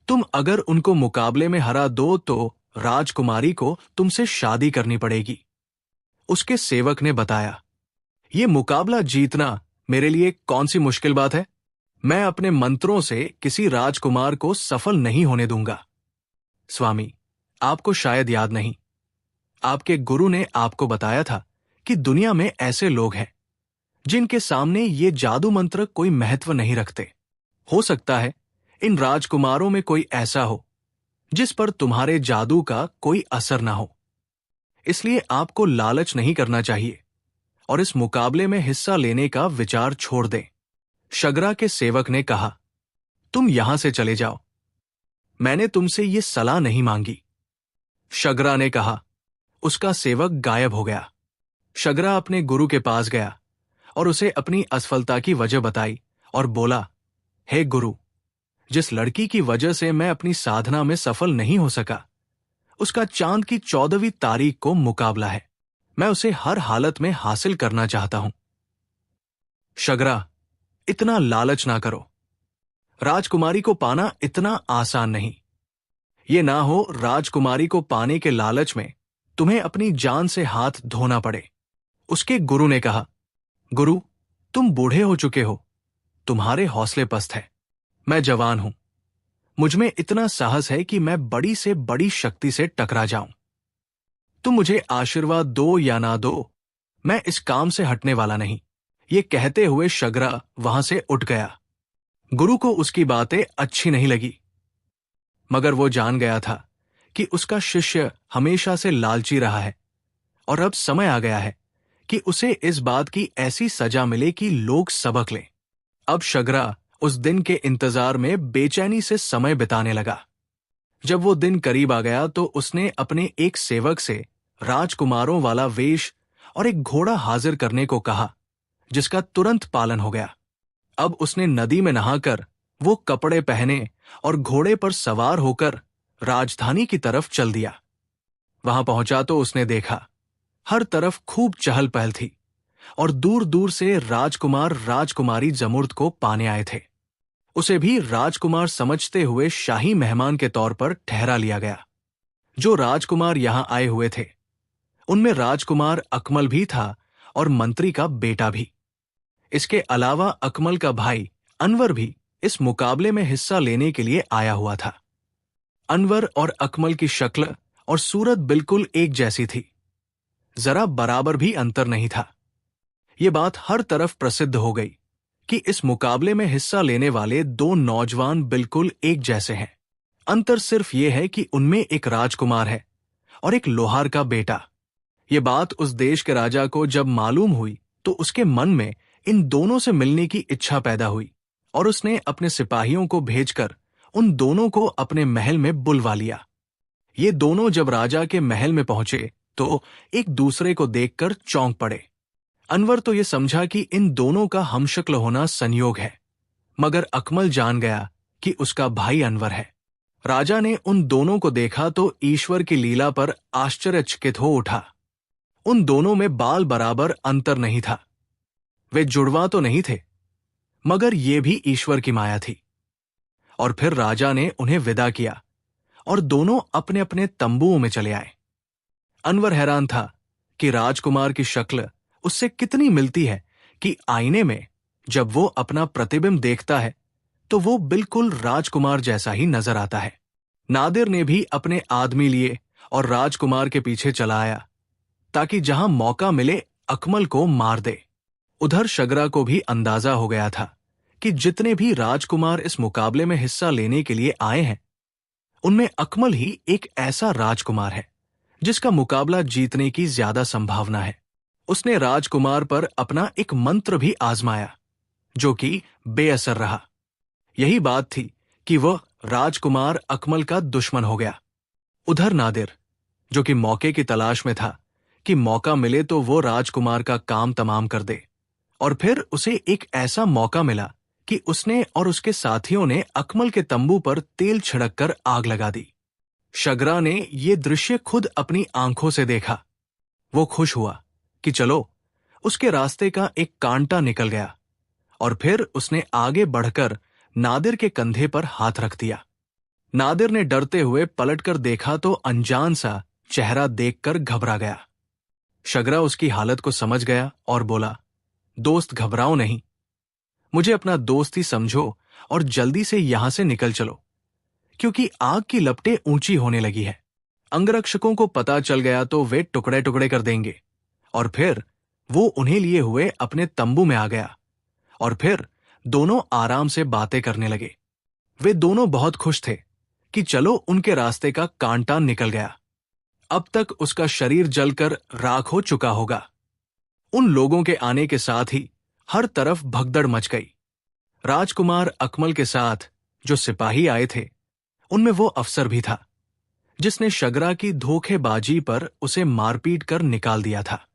तुम अगर उनको मुकाबले में हरा दो तो राजकुमारी को तुमसे शादी करनी पड़ेगी। उसके सेवक ने बताया, ये मुकाबला जीतना मेरे लिए कौन सी मुश्किल बात है? मैं अपने मंत्रों से किसी राजकुमार को सफल नहीं होने दूंगा। स्वामी, आपको शायद याद नहीं, आपके गुरु ने आपको बताया था कि दुनिया में ऐसे लोग हैं जिनके सामने ये जादू मंत्र कोई महत्व नहीं रखते। हो सकता है इन राजकुमारों में कोई ऐसा हो जिस पर तुम्हारे जादू का कोई असर ना हो। इसलिए आपको लालच नहीं करना चाहिए और इस मुकाबले में हिस्सा लेने का विचार छोड़ दें। शगरा के सेवक ने कहा, तुम यहां से चले जाओ, मैंने तुमसे ये सलाह नहीं मांगी। शगरा ने कहा। उसका सेवक गायब हो गया। शगरा अपने गुरु के पास गया और उसे अपनी असफलता की वजह बताई और बोला, हे गुरु, जिस लड़की की वजह से मैं अपनी साधना में सफल नहीं हो सका, उसका चांद की 14वीं तारीख को मुकाबला है। मैं उसे हर हालत में हासिल करना चाहता हूं। शगरा, इतना लालच ना करो। राजकुमारी को पाना इतना आसान नहीं। ये ना हो राजकुमारी को पाने के लालच में तुम्हें अपनी जान से हाथ धोना पड़े। उसके गुरु ने कहा, गुरु, तुम बूढ़े हो चुके हो, तुम्हारे हौसले पस्त है। मैं जवान हूं, मुझमें इतना साहस है कि मैं बड़ी से बड़ी शक्ति से टकरा जाऊं। तुम मुझे आशीर्वाद दो या ना दो, मैं इस काम से हटने वाला नहीं। ये कहते हुए शगरा वहां से उठ गया। गुरु को उसकी बातें अच्छी नहीं लगी, मगर वो जान गया था कि उसका शिष्य हमेशा से लालची रहा है और अब समय आ गया है कि उसे इस बात की ऐसी सजा मिले कि लोग सबक लें। अब शगरा उस दिन के इंतजार में बेचैनी से समय बिताने लगा। जब वो दिन करीब आ गया तो उसने अपने एक सेवक से राजकुमारों वाला वेश और एक घोड़ा हाजिर करने को कहा, जिसका तुरंत पालन हो गया। अब उसने नदी में नहाकर वो कपड़े पहने और घोड़े पर सवार होकर राजधानी की तरफ चल दिया। वहां पहुंचा तो उसने देखा, हर तरफ खूब चहल पहल थी और दूर दूर से राजकुमार राजकुमारी जमुर्द को पाने आए थे। उसे भी राजकुमार समझते हुए शाही मेहमान के तौर पर ठहरा लिया गया। जो राजकुमार यहां आए हुए थे उनमें राजकुमार अकमल भी था और मंत्री का बेटा भी। इसके अलावा अकमल का भाई अनवर भी इस मुकाबले में हिस्सा लेने के लिए आया हुआ था। अनवर और अकमल की शक्ल और सूरत बिल्कुल एक जैसी थी, जरा बराबर भी अंतर नहीं था। ये बात हर तरफ प्रसिद्ध हो गई कि इस मुकाबले में हिस्सा लेने वाले दो नौजवान बिल्कुल एक जैसे हैं। अंतर सिर्फ ये है कि उनमें एक राजकुमार है और एक लोहार का बेटा। ये बात उस देश के राजा को जब मालूम हुई तो उसके मन में इन दोनों से मिलने की इच्छा पैदा हुई और उसने अपने सिपाहियों को भेजकर उन दोनों को अपने महल में बुलवा लिया। ये दोनों जब राजा के महल में पहुंचे तो एक दूसरे को देखकर चौंक पड़े। अनवर तो ये समझा कि इन दोनों का हमशक्ल होना संयोग है, मगर अकमल जान गया कि उसका भाई अनवर है। राजा ने उन दोनों को देखा तो ईश्वर की लीला पर आश्चर्यचकित हो उठा। उन दोनों में बाल बराबर अंतर नहीं था। वे जुड़वा तो नहीं थे, मगर ये भी ईश्वर की माया थी। और फिर राजा ने उन्हें विदा किया और दोनों अपने अपने तंबुओं में चले आए। अनवर हैरान था कि राजकुमार की शक्ल उससे कितनी मिलती है कि आईने में जब वो अपना प्रतिबिंब देखता है तो वो बिल्कुल राजकुमार जैसा ही नजर आता है। नादिर ने भी अपने आदमी लिए और राजकुमार के पीछे चला आया ताकि जहां मौका मिले अकमल को मार दे। उधर शगरा को भी अंदाजा हो गया था कि जितने भी राजकुमार इस मुकाबले में हिस्सा लेने के लिए आए हैं उनमें अकमल ही एक ऐसा राजकुमार है जिसका मुकाबला जीतने की ज्यादा संभावना है। उसने राजकुमार पर अपना एक मंत्र भी आजमाया जो कि बेअसर रहा। यही बात थी कि वह राजकुमार अकमल का दुश्मन हो गया। उधर नादिर, जो कि मौके की तलाश में था कि मौका मिले तो वो राजकुमार का काम तमाम कर दे, और फिर उसे एक ऐसा मौका मिला कि उसने और उसके साथियों ने अकमल के तंबू पर तेल छिड़ककर आग लगा दी। शगरा ने ये दृश्य खुद अपनी आंखों से देखा। वो खुश हुआ कि चलो, उसके रास्ते का एक कांटा निकल गया, और फिर उसने आगे बढ़कर नादिर के कंधे पर हाथ रख दिया। नादिर ने डरते हुए पलटकर देखा तो अनजान सा चेहरा देखकर घबरा गया। शगरा उसकी हालत को समझ गया और बोला, दोस्त घबराओ नहीं, मुझे अपना दोस्त ही समझो और जल्दी से यहां से निकल चलो, क्योंकि आग की लपटें ऊंची होने लगी है। अंगरक्षकों को पता चल गया तो वे टुकड़े टुकड़े कर देंगे। और फिर वो उन्हें लिए हुए अपने तंबू में आ गया और फिर दोनों आराम से बातें करने लगे। वे दोनों बहुत खुश थे कि चलो उनके रास्ते का कांटा निकल गया। अब तक उसका शरीर जलकर राख हो चुका होगा। उन लोगों के आने के साथ ही हर तरफ भगदड़ मच गई। राजकुमार अकमल के साथ जो सिपाही आए थे उनमें वो अफसर भी था जिसने शगरा की धोखेबाजी पर उसे मारपीट कर निकाल दिया था।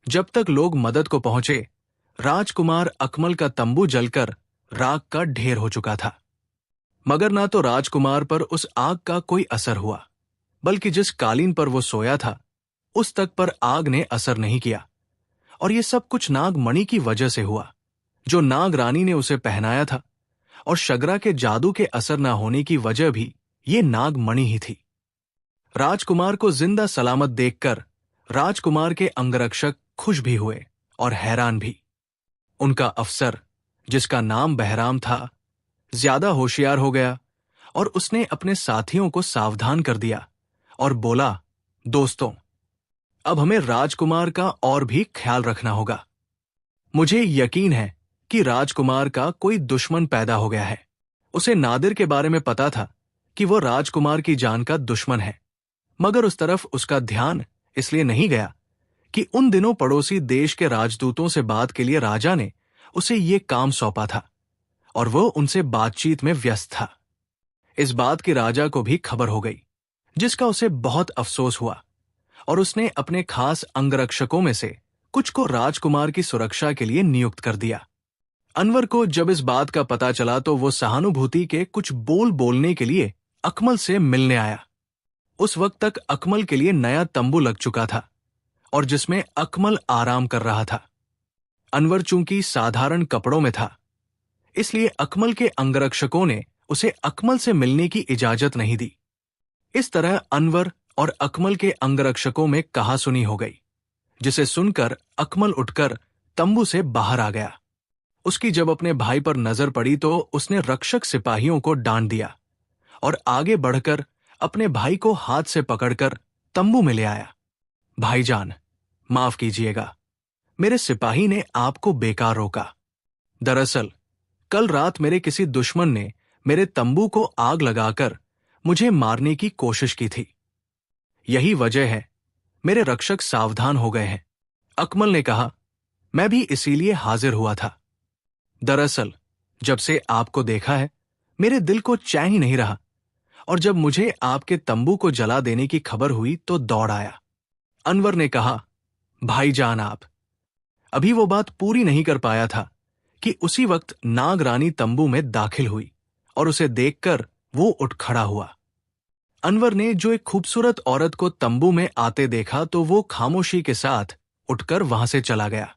जब तक लोग मदद को पहुंचे, राजकुमार अकमल का तंबू जलकर राख का ढेर हो चुका था। मगर ना तो राजकुमार पर उस आग का कोई असर हुआ, बल्कि जिस कालीन पर वो सोया था उस तक पर आग ने असर नहीं किया। और ये सब कुछ नागमणि की वजह से हुआ जो नाग रानी ने उसे पहनाया था, और शगरा के जादू के असर न होने की वजह भी ये नागमणि ही थी। राजकुमार को जिंदा सलामत देखकर राजकुमार के अंगरक्षक खुश भी हुए और हैरान भी। उनका अफसर, जिसका नाम बहराम था, ज्यादा होशियार हो गया और उसने अपने साथियों को सावधान कर दिया और बोला, दोस्तों, अब हमें राजकुमार का और भी ख्याल रखना होगा। मुझे यकीन है कि राजकुमार का कोई दुश्मन पैदा हो गया है। उसे नादिर के बारे में पता था कि वो राजकुमार की जान का दुश्मन है, मगर उस तरफ उसका ध्यान इसलिए नहीं गया कि उन दिनों पड़ोसी देश के राजदूतों से बात के लिए राजा ने उसे ये काम सौंपा था और वो उनसे बातचीत में व्यस्त था। इस बात की राजा को भी खबर हो गई, जिसका उसे बहुत अफसोस हुआ, और उसने अपने खास अंगरक्षकों में से कुछ को राजकुमार की सुरक्षा के लिए नियुक्त कर दिया। अनवर को जब इस बात का पता चला तो वो सहानुभूति के कुछ बोल बोलने के लिए अकमल से मिलने आया। उस वक्त तक अकमल के लिए नया तंबू लग चुका था और जिसमें अकमल आराम कर रहा था। अनवर चूंकि साधारण कपड़ों में था, इसलिए अकमल के अंगरक्षकों ने उसे अकमल से मिलने की इजाजत नहीं दी। इस तरह अनवर और अकमल के अंगरक्षकों में कहासुनी हो गई, जिसे सुनकर अकमल उठकर तंबू से बाहर आ गया। उसकी जब अपने भाई पर नजर पड़ी तो उसने रक्षक सिपाहियों को डांट दिया और आगे बढ़कर अपने भाई को हाथ से पकड़कर तंबू में ले आया। भाईजान, माफ कीजिएगा, मेरे सिपाही ने आपको बेकार रोका। दरअसल कल रात मेरे किसी दुश्मन ने मेरे तंबू को आग लगाकर मुझे मारने की कोशिश की थी। यही वजह है मेरे रक्षक सावधान हो गए हैं। अकमल ने कहा, मैं भी इसीलिए हाजिर हुआ था। दरअसल जब से आपको देखा है मेरे दिल को चैन ही नहीं रहा, और जब मुझे आपके तंबू को जला देने की खबर हुई तो दौड़ आया। अनवर ने कहा, भाईजान आप। अभी वो बात पूरी नहीं कर पाया था कि उसी वक्त नाग रानी तंबू में दाखिल हुई और उसे देखकर वो उठ खड़ा हुआ। अनवर ने जो एक खूबसूरत औरत को तंबू में आते देखा तो वो खामोशी के साथ उठकर वहां से चला गया।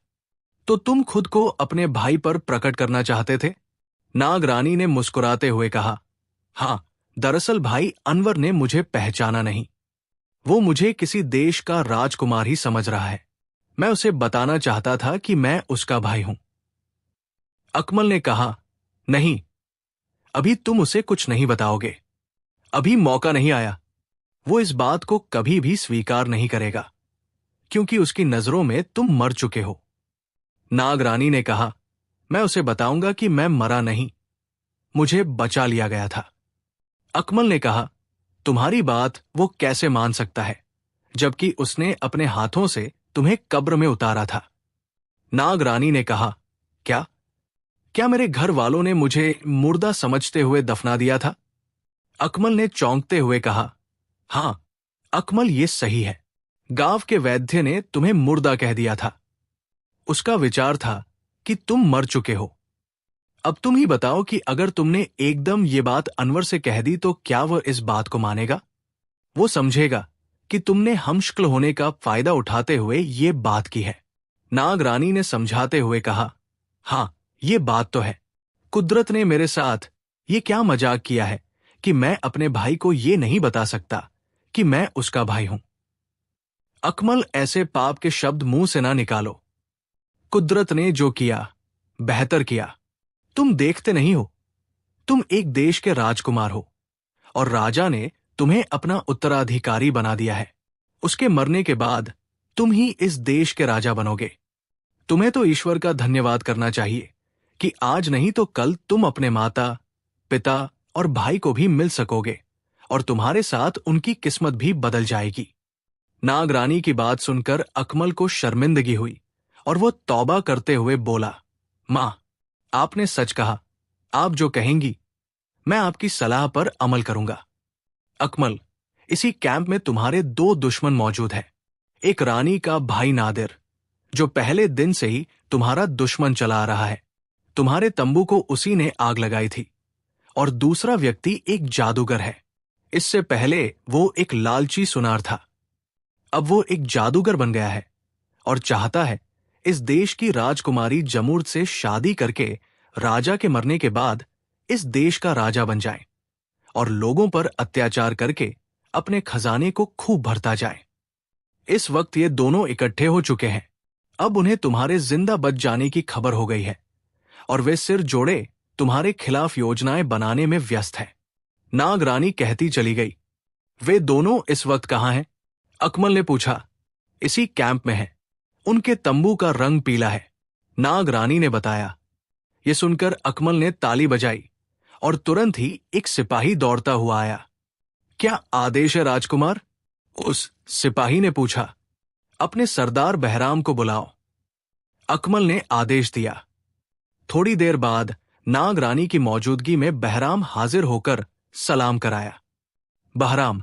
तो तुम खुद को अपने भाई पर प्रकट करना चाहते थे? नाग रानी ने मुस्कुराते हुए कहा, हाँ, दरअसल भाई अनवर ने मुझे पहचाना नहीं। वो मुझे किसी देश का राजकुमार ही समझ रहा है। मैं उसे बताना चाहता था कि मैं उसका भाई हूं। अकमल ने कहा, नहीं, अभी तुम उसे कुछ नहीं बताओगे। अभी मौका नहीं आया। वो इस बात को कभी भी स्वीकार नहीं करेगा, क्योंकि उसकी नजरों में तुम मर चुके हो। नागरानी ने कहा, मैं उसे बताऊंगा कि मैं मरा नहीं, मुझे बचा लिया गया था। अकमल ने कहा, तुम्हारी बात वो कैसे मान सकता है, जबकि उसने अपने हाथों से तुम्हें कब्र में उतारा था। नागरानी ने कहा, क्या क्या मेरे घर वालों ने मुझे मुर्दा समझते हुए दफना दिया था? अकमल ने चौंकते हुए कहा, हां, अकमल, ये सही है। गांव के वैद्य ने तुम्हें मुर्दा कह दिया था। उसका विचार था कि तुम मर चुके हो। अब तुम ही बताओ कि अगर तुमने एकदम ये बात अनवर से कह दी तो क्या वह इस बात को मानेगा? वो समझेगा कि तुमने हमशक्ल होने का फायदा उठाते हुए ये बात की है। नागरानी ने समझाते हुए कहा, हां, ये बात तो है। कुदरत ने मेरे साथ ये क्या मजाक किया है कि मैं अपने भाई को ये नहीं बता सकता कि मैं उसका भाई हूं। अकमल, ऐसे पाप के शब्द मुंह से ना निकालो। कुदरत ने जो किया बेहतर किया। तुम देखते नहीं हो, तुम एक देश के राजकुमार हो और राजा ने तुम्हें अपना उत्तराधिकारी बना दिया है। उसके मरने के बाद तुम ही इस देश के राजा बनोगे। तुम्हें तो ईश्वर का धन्यवाद करना चाहिए कि आज नहीं तो कल तुम अपने माता, पिता और भाई को भी मिल सकोगे और तुम्हारे साथ उनकी किस्मत भी बदल जाएगी। नागरानी की बात सुनकर अकमल को शर्मिंदगी हुई और वो तौबा करते हुए बोला, मां, आपने सच कहा। आप जो कहेंगी मैं आपकी सलाह पर अमल करूंगा। अकमल, इसी कैंप में तुम्हारे दो दुश्मन मौजूद हैं। एक रानी का भाई नादिर, जो पहले दिन से ही तुम्हारा दुश्मन चला आ रहा है। तुम्हारे तंबू को उसी ने आग लगाई थी। और दूसरा व्यक्ति एक जादूगर है। इससे पहले वो एक लालची सुनार था। अब वो एक जादूगर बन गया है और चाहता है इस देश की राजकुमारी जमूर्द से शादी करके राजा के मरने के बाद इस देश का राजा बन जाए और लोगों पर अत्याचार करके अपने खजाने को खूब भरता जाए। इस वक्त ये दोनों इकट्ठे हो चुके हैं। अब उन्हें तुम्हारे जिंदा बच जाने की खबर हो गई है और वे सिर जोड़े तुम्हारे खिलाफ योजनाएं बनाने में व्यस्त हैं। नागरानी कहती चली गई, वे दोनों इस वक्त कहां हैं? अकमल ने पूछा। इसी कैंप में है। उनके तंबू का रंग पीला है, नागरानी ने बताया। ये सुनकर अकमल ने ताली बजाई और तुरंत ही एक सिपाही दौड़ता हुआ आया। क्या आदेश है राजकुमार? उस सिपाही ने पूछा। अपने सरदार बहराम को बुलाओ। अकमल ने आदेश दिया। थोड़ी देर बाद नागरानी की मौजूदगी में बहराम हाजिर होकर सलाम कराया। बहराम,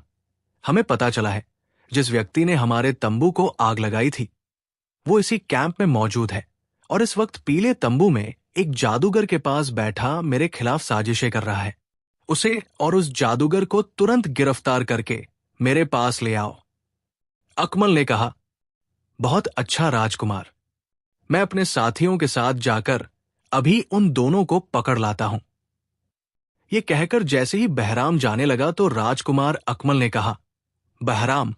हमें पता चला है जिस व्यक्ति ने हमारे तंबू को आग लगाई थी वो इसी कैंप में मौजूद है और इस वक्त पीले तंबू में एक जादूगर के पास बैठा मेरे खिलाफ साजिशें कर रहा है। उसे और उस जादूगर को तुरंत गिरफ्तार करके मेरे पास ले आओ। अकमल ने कहा, बहुत अच्छा राजकुमार, मैं अपने साथियों के साथ जाकर अभी उन दोनों को पकड़ लाता हूं। ये कहकर जैसे ही बहराम जाने लगा तो राजकुमार अकमल ने कहा, बहराम,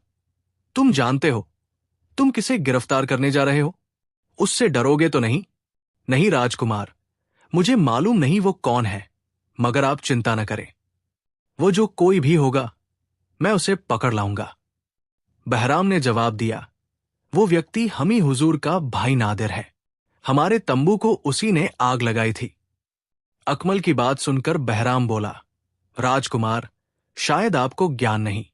तुम जानते हो तुम किसे गिरफ्तार करने जा रहे हो? उससे डरोगे तो नहीं? नहीं राजकुमार, मुझे मालूम नहीं वो कौन है, मगर आप चिंता न करें। वो जो कोई भी होगा मैं उसे पकड़ लाऊंगा। बहराम ने जवाब दिया, वो व्यक्ति हम ही हुजूर का भाई नादिर है। हमारे तंबू को उसी ने आग लगाई थी। अकमल की बात सुनकर बहराम बोला, राजकुमार, शायद आपको ज्ञान नहीं।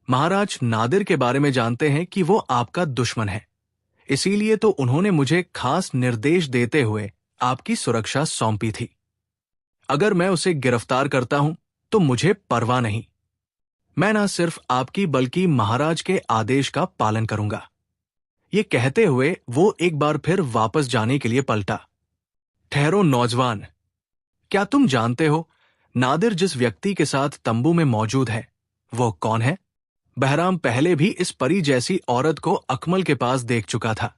महाराज नादिर के बारे में जानते हैं कि वो आपका दुश्मन है, इसीलिए तो उन्होंने मुझे खास निर्देश देते हुए आपकी सुरक्षा सौंपी थी। अगर मैं उसे गिरफ्तार करता हूं तो मुझे परवाह नहीं। मैं ना सिर्फ आपकी बल्कि महाराज के आदेश का पालन करूंगा। ये कहते हुए वो एक बार फिर वापस जाने के लिए पलटा। ठहरो नौजवान, क्या तुम जानते हो नादिर जिस व्यक्ति के साथ तंबू में मौजूद है वो कौन है? बहराम पहले भी इस परी जैसी औरत को अकमल के पास देख चुका था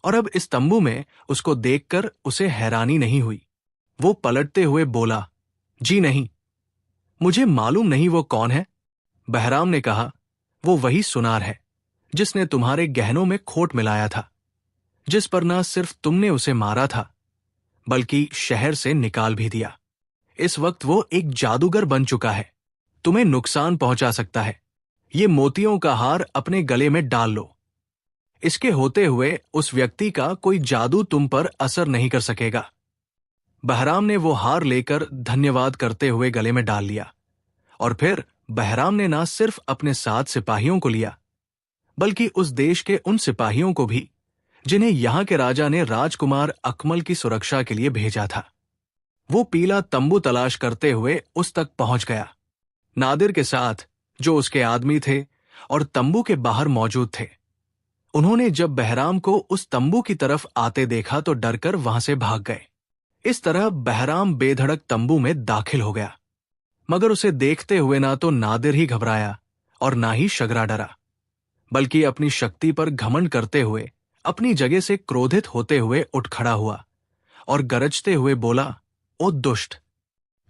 और अब इस तंबू में उसको देखकर उसे हैरानी नहीं हुई। वो पलटते हुए बोला, जी नहीं, मुझे मालूम नहीं वो कौन है। बहराम ने कहा, वो वही सुनार है जिसने तुम्हारे गहनों में खोट मिलाया था, जिस पर न सिर्फ तुमने उसे मारा था बल्कि शहर से निकाल भी दिया। इस वक्त वो एक जादूगर बन चुका है, तुम्हें नुकसान पहुंचा सकता है। ये मोतियों का हार अपने गले में डाल लो। इसके होते हुए उस व्यक्ति का कोई जादू तुम पर असर नहीं कर सकेगा। बहराम ने वो हार लेकर धन्यवाद करते हुए गले में डाल लिया, और फिर बहराम ने ना सिर्फ अपने 7 सिपाहियों को लिया बल्कि उस देश के उन सिपाहियों को भी जिन्हें यहां के राजा ने राजकुमार अकमल की सुरक्षा के लिए भेजा था। वो पीला तंबू तलाश करते हुए उस तक पहुंच गया, नादिर के साथ जो उसके आदमी थे और तंबू के बाहर मौजूद थे। उन्होंने जब बहराम को उस तंबू की तरफ आते देखा तो डरकर वहां से भाग गए। इस तरह बहराम बेधड़क तंबू में दाखिल हो गया, मगर उसे देखते हुए ना तो नादिर ही घबराया और ना ही शगरा डरा, बल्कि अपनी शक्ति पर घमंड करते हुए अपनी जगह से क्रोधित होते हुए उठ खड़ा हुआ और गरजते हुए बोला, ओ दुष्ट,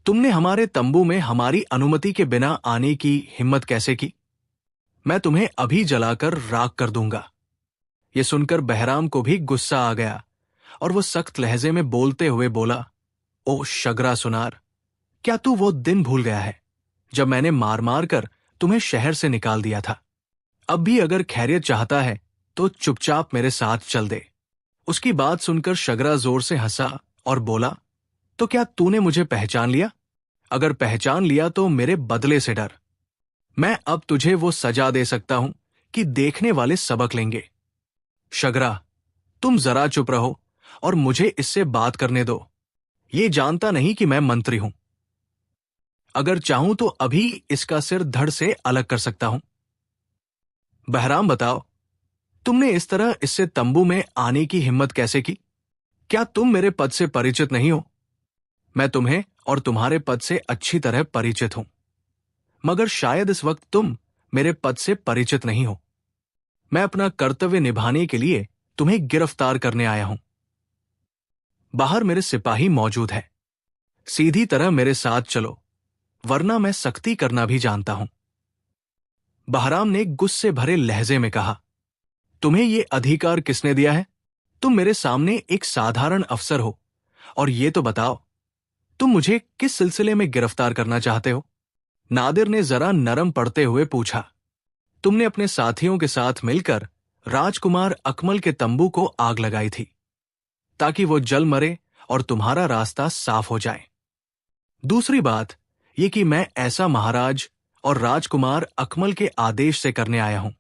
तुमने हमारे तंबू में हमारी अनुमति के बिना आने की हिम्मत कैसे की? मैं तुम्हें अभी जलाकर राख कर दूंगा। यह सुनकर बहराम को भी गुस्सा आ गया और वो सख्त लहजे में बोलते हुए बोला, ओ शगरा सुनार, क्या तू वो दिन भूल गया है जब मैंने मार मार कर तुम्हें शहर से निकाल दिया था? अब भी अगर खैरियत चाहता है तो चुपचाप मेरे साथ चल दे। उसकी बात सुनकर शगरा जोर से हंसा और बोला, तो क्या तूने मुझे पहचान लिया? अगर पहचान लिया तो मेरे बदले से डर। मैं अब तुझे वो सजा दे सकता हूं कि देखने वाले सबक लेंगे। शगरा, तुम जरा चुप रहो और मुझे इससे बात करने दो। ये जानता नहीं कि मैं मंत्री हूं। अगर चाहूं तो अभी इसका सिर धड़ से अलग कर सकता हूं। बहराम, बताओ, तुमने इस तरह इससे तंबू में आने की हिम्मत कैसे की? क्या तुम मेरे पद से परिचित नहीं हो? मैं तुम्हें और तुम्हारे पद से अच्छी तरह परिचित हूं, मगर शायद इस वक्त तुम मेरे पद से परिचित नहीं हो। मैं अपना कर्तव्य निभाने के लिए तुम्हें गिरफ्तार करने आया हूं। बाहर मेरे सिपाही मौजूद हैं। सीधी तरह मेरे साथ चलो, वरना मैं सख्ती करना भी जानता हूं। बहराम ने गुस्से भरे लहजे में कहा, तुम्हें यह अधिकार किसने दिया है? तुम मेरे सामने एक साधारण अफसर हो, और ये तो बताओ, तुम मुझे किस सिलसिले में गिरफ्तार करना चाहते हो? नादिर ने जरा नरम पड़ते हुए पूछा। तुमने अपने साथियों के साथ मिलकर राजकुमार अकमल के तंबू को आग लगाई थी ताकि वो जल मरे और तुम्हारा रास्ता साफ हो जाए। दूसरी बात यह कि मैं ऐसा महाराज और राजकुमार अकमल के आदेश से करने आया हूं।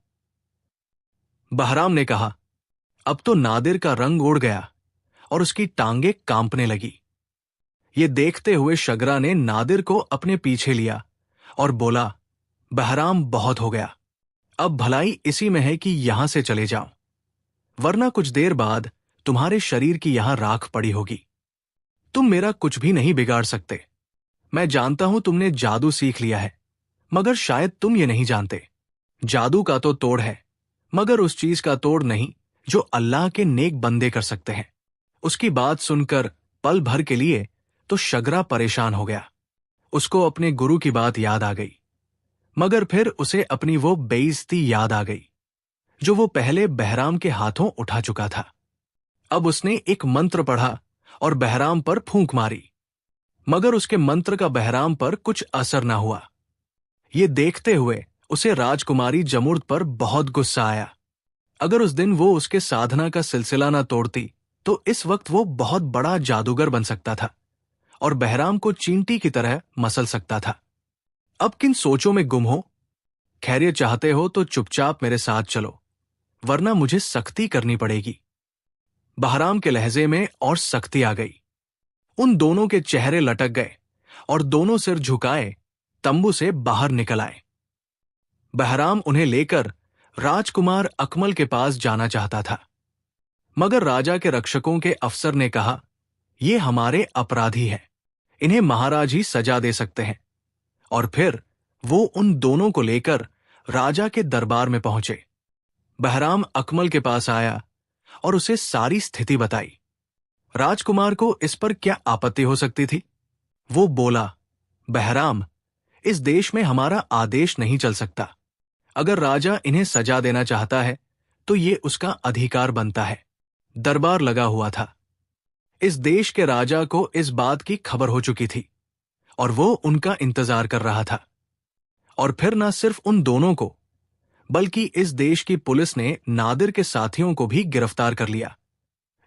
बहराम ने कहा। अब तो नादिर का रंग उड़ गया और उसकी टांगें कांपने लगी। ये देखते हुए शगरा ने नादिर को अपने पीछे लिया और बोला, बहराम, बहुत हो गया। अब भलाई इसी में है कि यहां से चले जाओ, वरना कुछ देर बाद तुम्हारे शरीर की यहां राख पड़ी होगी। तुम मेरा कुछ भी नहीं बिगाड़ सकते। मैं जानता हूं तुमने जादू सीख लिया है, मगर शायद तुम ये नहीं जानते। जादू का तो तोड़ है, मगर उस चीज का तोड़ नहीं जो अल्लाह के नेक बंदे कर सकते हैं। उसकी बात सुनकर पल भर के लिए तो शगरा परेशान हो गया। उसको अपने गुरु की बात याद आ गई, मगर फिर उसे अपनी वो बेइज्जती याद आ गई जो वो पहले बहराम के हाथों उठा चुका था। अब उसने एक मंत्र पढ़ा और बहराम पर फूंक मारी, मगर उसके मंत्र का बहराम पर कुछ असर न हुआ। ये देखते हुए उसे राजकुमारी जमुर्द पर बहुत गुस्सा आया। अगर उस दिन वो उसके साधना का सिलसिला न तोड़ती तो इस वक्त वो बहुत बड़ा जादूगर बन सकता था और बहराम को चींटी की तरह मसल सकता था। अब किन सोचों में गुम हो? खैरियत चाहते हो तो चुपचाप मेरे साथ चलो, वरना मुझे सख्ती करनी पड़ेगी। बहराम के लहजे में और सख्ती आ गई। उन दोनों के चेहरे लटक गए और दोनों सिर झुकाए तंबू से बाहर निकल आए। बहराम उन्हें लेकर राजकुमार अकमल के पास जाना चाहता था, मगर राजा के रक्षकों के अफसर ने कहा, ये हमारे अपराधी हैं, इन्हें महाराज ही सजा दे सकते हैं। और फिर वो उन दोनों को लेकर राजा के दरबार में पहुंचे। बहराम अकमल के पास आया और उसे सारी स्थिति बताई। राजकुमार को इस पर क्या आपत्ति हो सकती थी? वो बोला, बहराम, इस देश में हमारा आदेश नहीं चल सकता। अगर राजा इन्हें सजा देना चाहता है तो ये उसका अधिकार बनता है। दरबार लगा हुआ था। इस देश के राजा को इस बात की खबर हो चुकी थी और वो उनका इंतजार कर रहा था। और फिर न सिर्फ उन दोनों को, बल्कि इस देश की पुलिस ने नादिर के साथियों को भी गिरफ्तार कर लिया,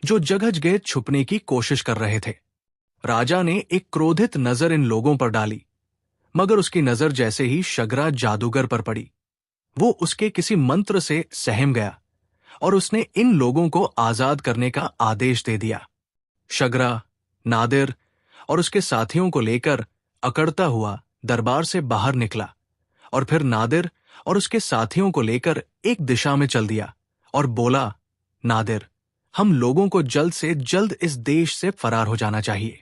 जो जगह जगह छुपने की कोशिश कर रहे थे। राजा ने एक क्रोधित नजर इन लोगों पर डाली, मगर उसकी नजर जैसे ही शगरा जादूगर पर पड़ी, वो उसके किसी मंत्र से सहम गया और उसने इन लोगों को आजाद करने का आदेश दे दिया। शगरा, नादिर और उसके साथियों को लेकर अकड़ता हुआ दरबार से बाहर निकला और फिर नादिर और उसके साथियों को लेकर एक दिशा में चल दिया और बोला, नादिर, हम लोगों को जल्द से जल्द इस देश से फरार हो जाना चाहिए।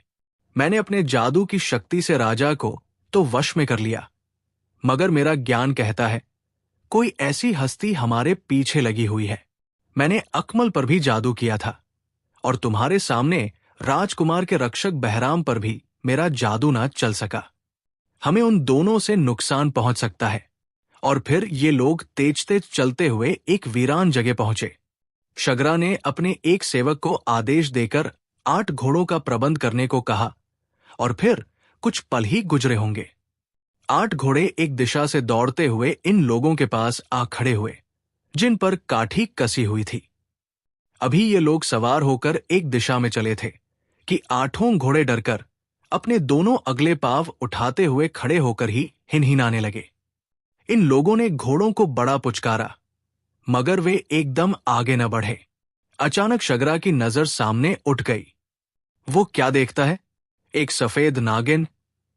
मैंने अपने जादू की शक्ति से राजा को तो वश में कर लिया, मगर मेरा ज्ञान कहता है कोई ऐसी हस्ती हमारे पीछे लगी हुई है। मैंने अकमल पर भी जादू किया था और तुम्हारे सामने राजकुमार के रक्षक बहराम पर भी मेरा जादू ना चल सका। हमें उन दोनों से नुकसान पहुंच सकता है। और फिर ये लोग तेज तेज चलते हुए एक वीरान जगह पहुंचे। शगरा ने अपने एक सेवक को आदेश देकर 8 घोड़ों का प्रबंध करने को कहा और फिर कुछ पल ही गुजरे होंगे। 8 घोड़े एक दिशा से दौड़ते हुए इन लोगों के पास आ खड़े हुए, जिन पर काठी कसी हुई थी। अभी ये लोग सवार होकर एक दिशा में चले थे कि 8 घोड़े डरकर अपने दोनों अगले पांव उठाते हुए खड़े होकर ही हिनहिनाने लगे। इन लोगों ने घोड़ों को बड़ा पुचकारा, मगर वे एकदम आगे न बढ़े। अचानक शगरा की नजर सामने उठ गई। वो क्या देखता है? एक सफेद नागिन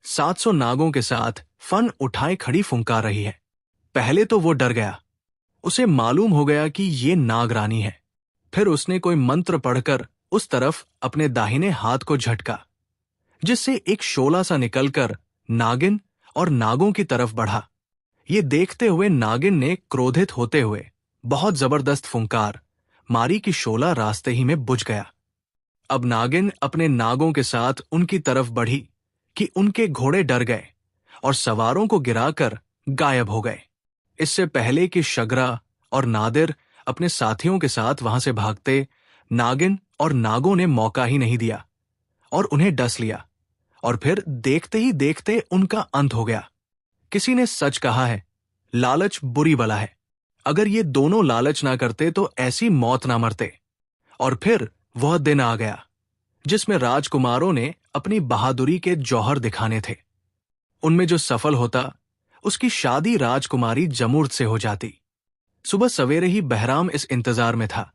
700 नागों के साथ फन उठाए खड़ी फुंकार रही है। पहले तो वो डर गया। उसे मालूम हो गया कि ये नागरानी है। फिर उसने कोई मंत्र पढ़कर उस तरफ अपने दाहिने हाथ को झटका, जिससे एक शोला सा निकलकर नागिन और नागों की तरफ बढ़ा। ये देखते हुए नागिन ने क्रोधित होते हुए बहुत जबरदस्त फुंकार मारी कि शोला रास्ते ही में बुझ गया। अब नागिन अपने नागों के साथ उनकी तरफ बढ़ी कि उनके घोड़े डर गए और सवारों को गिराकर गायब हो गए। इससे पहले कि शगरा और नादिर अपने साथियों के साथ वहां से भागते, नागिन और नागों ने मौका ही नहीं दिया और उन्हें डस लिया। और फिर देखते ही देखते उनका अंत हो गया। किसी ने सच कहा है, लालच बुरी बला है। अगर ये दोनों लालच ना करते तो ऐसी मौत ना मरते। और फिर वह दिन आ गया जिसमें राजकुमारों ने अपनी बहादुरी के जौहर दिखाने थे। उनमें जो सफल होता, उसकी शादी राजकुमारी जमूर्द से हो जाती। सुबह सवेरे ही बहराम इस इंतजार में था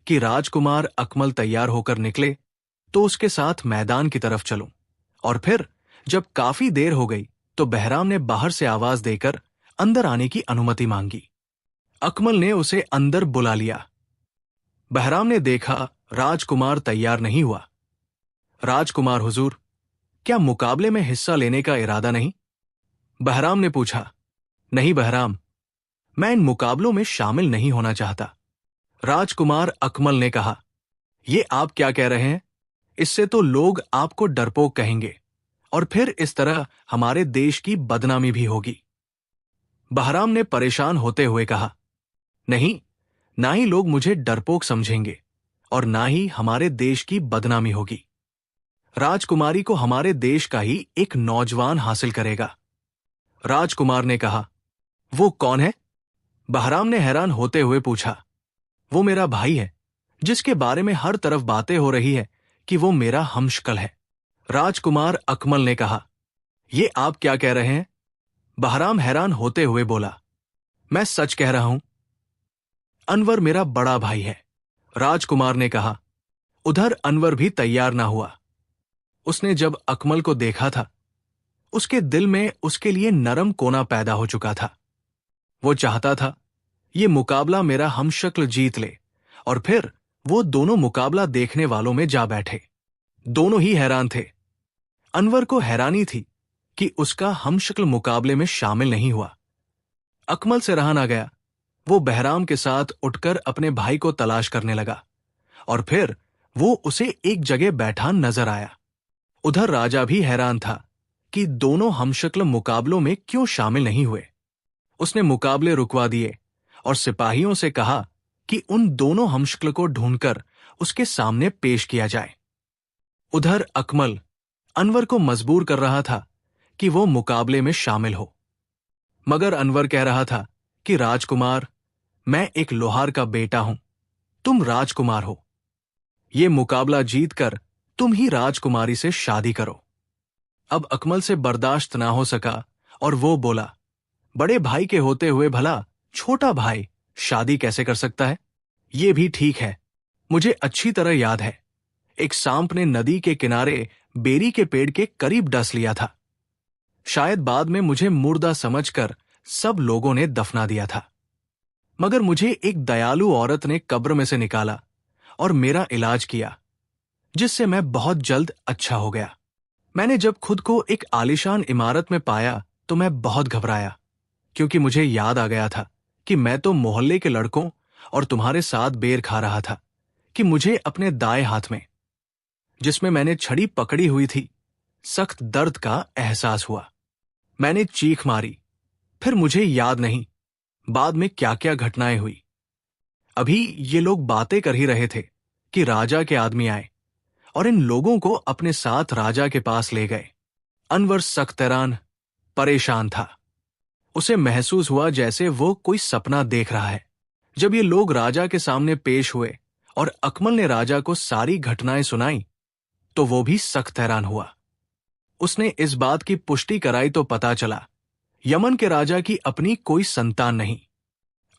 कि राजकुमार अकमल तैयार होकर निकले तो उसके साथ मैदान की तरफ चलूं। और फिर जब काफी देर हो गई तो बहराम ने बाहर से आवाज देकर अंदर आने की अनुमति मांगी। अकमल ने उसे अंदर बुला लिया। बहराम ने देखा राजकुमार तैयार नहीं हुआ। राजकुमार हुजूर, क्या मुकाबले में हिस्सा लेने का इरादा नहीं? बहराम ने पूछा। नहीं बहराम, मैं इन मुकाबलों में शामिल नहीं होना चाहता। राजकुमार अकमल ने कहा। ये आप क्या कह रहे हैं? इससे तो लोग आपको डरपोक कहेंगे और फिर इस तरह हमारे देश की बदनामी भी होगी। बहराम ने परेशान होते हुए कहा। नहीं, ना ही लोग मुझे डरपोक समझेंगे और ना ही हमारे देश की बदनामी होगी। राजकुमारी को हमारे देश का ही एक नौजवान हासिल करेगा। राजकुमार ने कहा। वो कौन है? बहराम ने हैरान होते हुए पूछा। वो मेरा भाई है, जिसके बारे में हर तरफ बातें हो रही है कि वो मेरा हमशक्ल है। राजकुमार अकमल ने कहा। ये आप क्या कह रहे हैं? बहराम हैरान होते हुए बोला। मैं सच कह रहा हूं। अनवर मेरा बड़ा भाई है। राजकुमार ने कहा। उधर अनवर भी तैयार ना हुआ। उसने जब अकमल को देखा था, उसके दिल में उसके लिए नरम कोना पैदा हो चुका था। वो चाहता था ये मुकाबला मेरा हमशक्ल जीत ले और फिर वो दोनों मुकाबला देखने वालों में जा बैठे। दोनों ही हैरान थे। अनवर को हैरानी थी कि उसका हमशक्ल मुकाबले में शामिल नहीं हुआ। अकमल से रहा ना गया। वो बहराम के साथ उठकर अपने भाई को तलाश करने लगा और फिर वो उसे एक जगह बैठा नजर आया। उधर राजा भी हैरान था कि दोनों हमशक्ल मुकाबलों में क्यों शामिल नहीं हुए। उसने मुकाबले रुकवा दिए और सिपाहियों से कहा कि उन दोनों हमशक्ल को ढूंढकर उसके सामने पेश किया जाए। उधर अकमल अनवर को मजबूर कर रहा था कि वो मुकाबले में शामिल हो, मगर अनवर कह रहा था कि राजकुमार, मैं एक लोहार का बेटा हूं, तुम राजकुमार हो। ये मुकाबला जीतकर तुम ही राजकुमारी से शादी करो। अब अकमल से बर्दाश्त ना हो सका और वो बोला, बड़े भाई के होते हुए भला छोटा भाई शादी कैसे कर सकता है? ये भी ठीक है, मुझे अच्छी तरह याद है, एक सांप ने नदी के किनारे बेरी के पेड़ के करीब डस लिया था। शायद बाद में मुझे मुर्दा समझकर सब लोगों ने दफना दिया था, मगर मुझे एक दयालु औरत ने कब्र में से निकाला और मेरा इलाज किया, जिससे मैं बहुत जल्द अच्छा हो गया। मैंने जब खुद को एक आलीशान इमारत में पाया तो मैं बहुत घबराया, क्योंकि मुझे याद आ गया था कि मैं तो मोहल्ले के लड़कों और तुम्हारे साथ बेर खा रहा था कि मुझे अपने दाएं हाथ में, जिसमें मैंने छड़ी पकड़ी हुई थी, सख्त दर्द का एहसास हुआ। मैंने चीख मारी। फिर मुझे याद नहीं बाद में क्या क्या घटनाएं हुई। अभी ये लोग बातें कर ही रहे थे कि राजा के आदमी आए और इन लोगों को अपने साथ राजा के पास ले गए। अनवर सख्त हैरान, परेशान था। उसे महसूस हुआ जैसे वो कोई सपना देख रहा है। जब ये लोग राजा के सामने पेश हुए और अकमल ने राजा को सारी घटनाएं सुनाई, तो वो भी सख्त हैरान हुआ। उसने इस बात की पुष्टि कराई तो पता चला यमन के राजा की अपनी कोई संतान नहीं।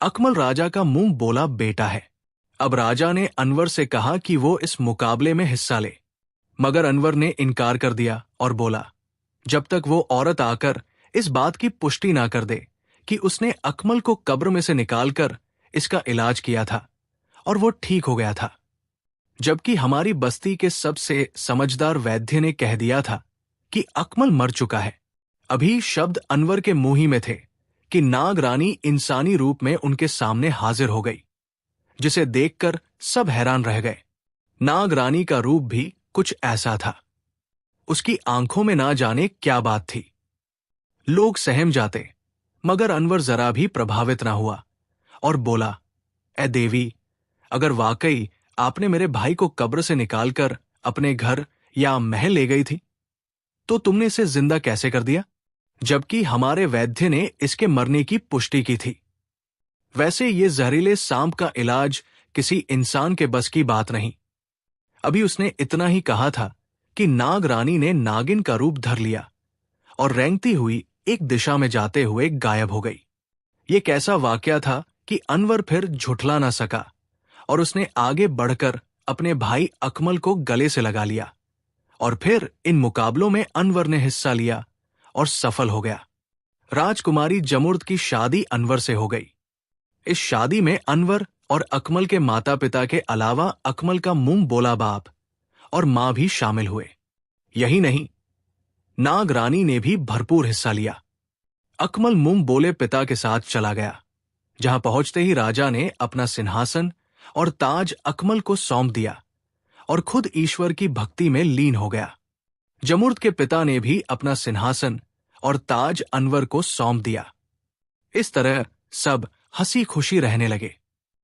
अकमल राजा का मुंह बोला बेटा है। अब राजा ने अनवर से कहा कि वो इस मुकाबले में हिस्सा ले, मगर अनवर ने इनकार कर दिया और बोला, जब तक वो औरत आकर इस बात की पुष्टि ना कर दे कि उसने अकमल को कब्र में से निकालकर इसका इलाज किया था और वो ठीक हो गया था। जबकि हमारी बस्ती के सबसे समझदार वैद्य ने कह दिया था कि अकमल मर चुका है। अभी शब्द अनवर के मुंह ही में थे कि नाग रानी इंसानी रूप में उनके सामने हाजिर हो गई, जिसे देखकर सब हैरान रह गए। नाग रानी का रूप भी कुछ ऐसा था। उसकी आंखों में ना जाने क्या बात थी। लोग सहम जाते, मगर अनवर जरा भी प्रभावित ना हुआ और बोला, ए देवी, अगर वाकई आपने मेरे भाई को कब्र से निकालकर अपने घर या महल ले गई थी, तो तुमने इसे जिंदा कैसे कर दिया, जबकि हमारे वैद्य ने इसके मरने की पुष्टि की थी। वैसे ये जहरीले सांप का इलाज किसी इंसान के बस की बात नहीं। अभी उसने इतना ही कहा था कि नाग रानी ने नागिन का रूप धर लिया और रेंगती हुई एक दिशा में जाते हुए गायब हो गई। ये कैसा वाकया था कि अनवर फिर झुठला ना सका और उसने आगे बढ़कर अपने भाई अकमल को गले से लगा लिया। और फिर इन मुकाबलों में अनवर ने हिस्सा लिया और सफल हो गया। राजकुमारी जमुर्द की शादी अनवर से हो गई। इस शादी में अनवर और अकमल के माता पिता के अलावा अकमल का मुंह बोला बाप और मां भी शामिल हुए। यही नहीं, नाग रानी ने भी भरपूर हिस्सा लिया। अकमल मुंह बोले पिता के साथ चला गया। जहां पहुंचते ही राजा ने अपना सिंहासन और ताज अकमल को सौंप दिया और खुद ईश्वर की भक्ति में लीन हो गया। जमुर्द के पिता ने भी अपना सिंहासन और ताज अनवर को सौंप दिया। इस तरह सब हंसी खुशी रहने लगे।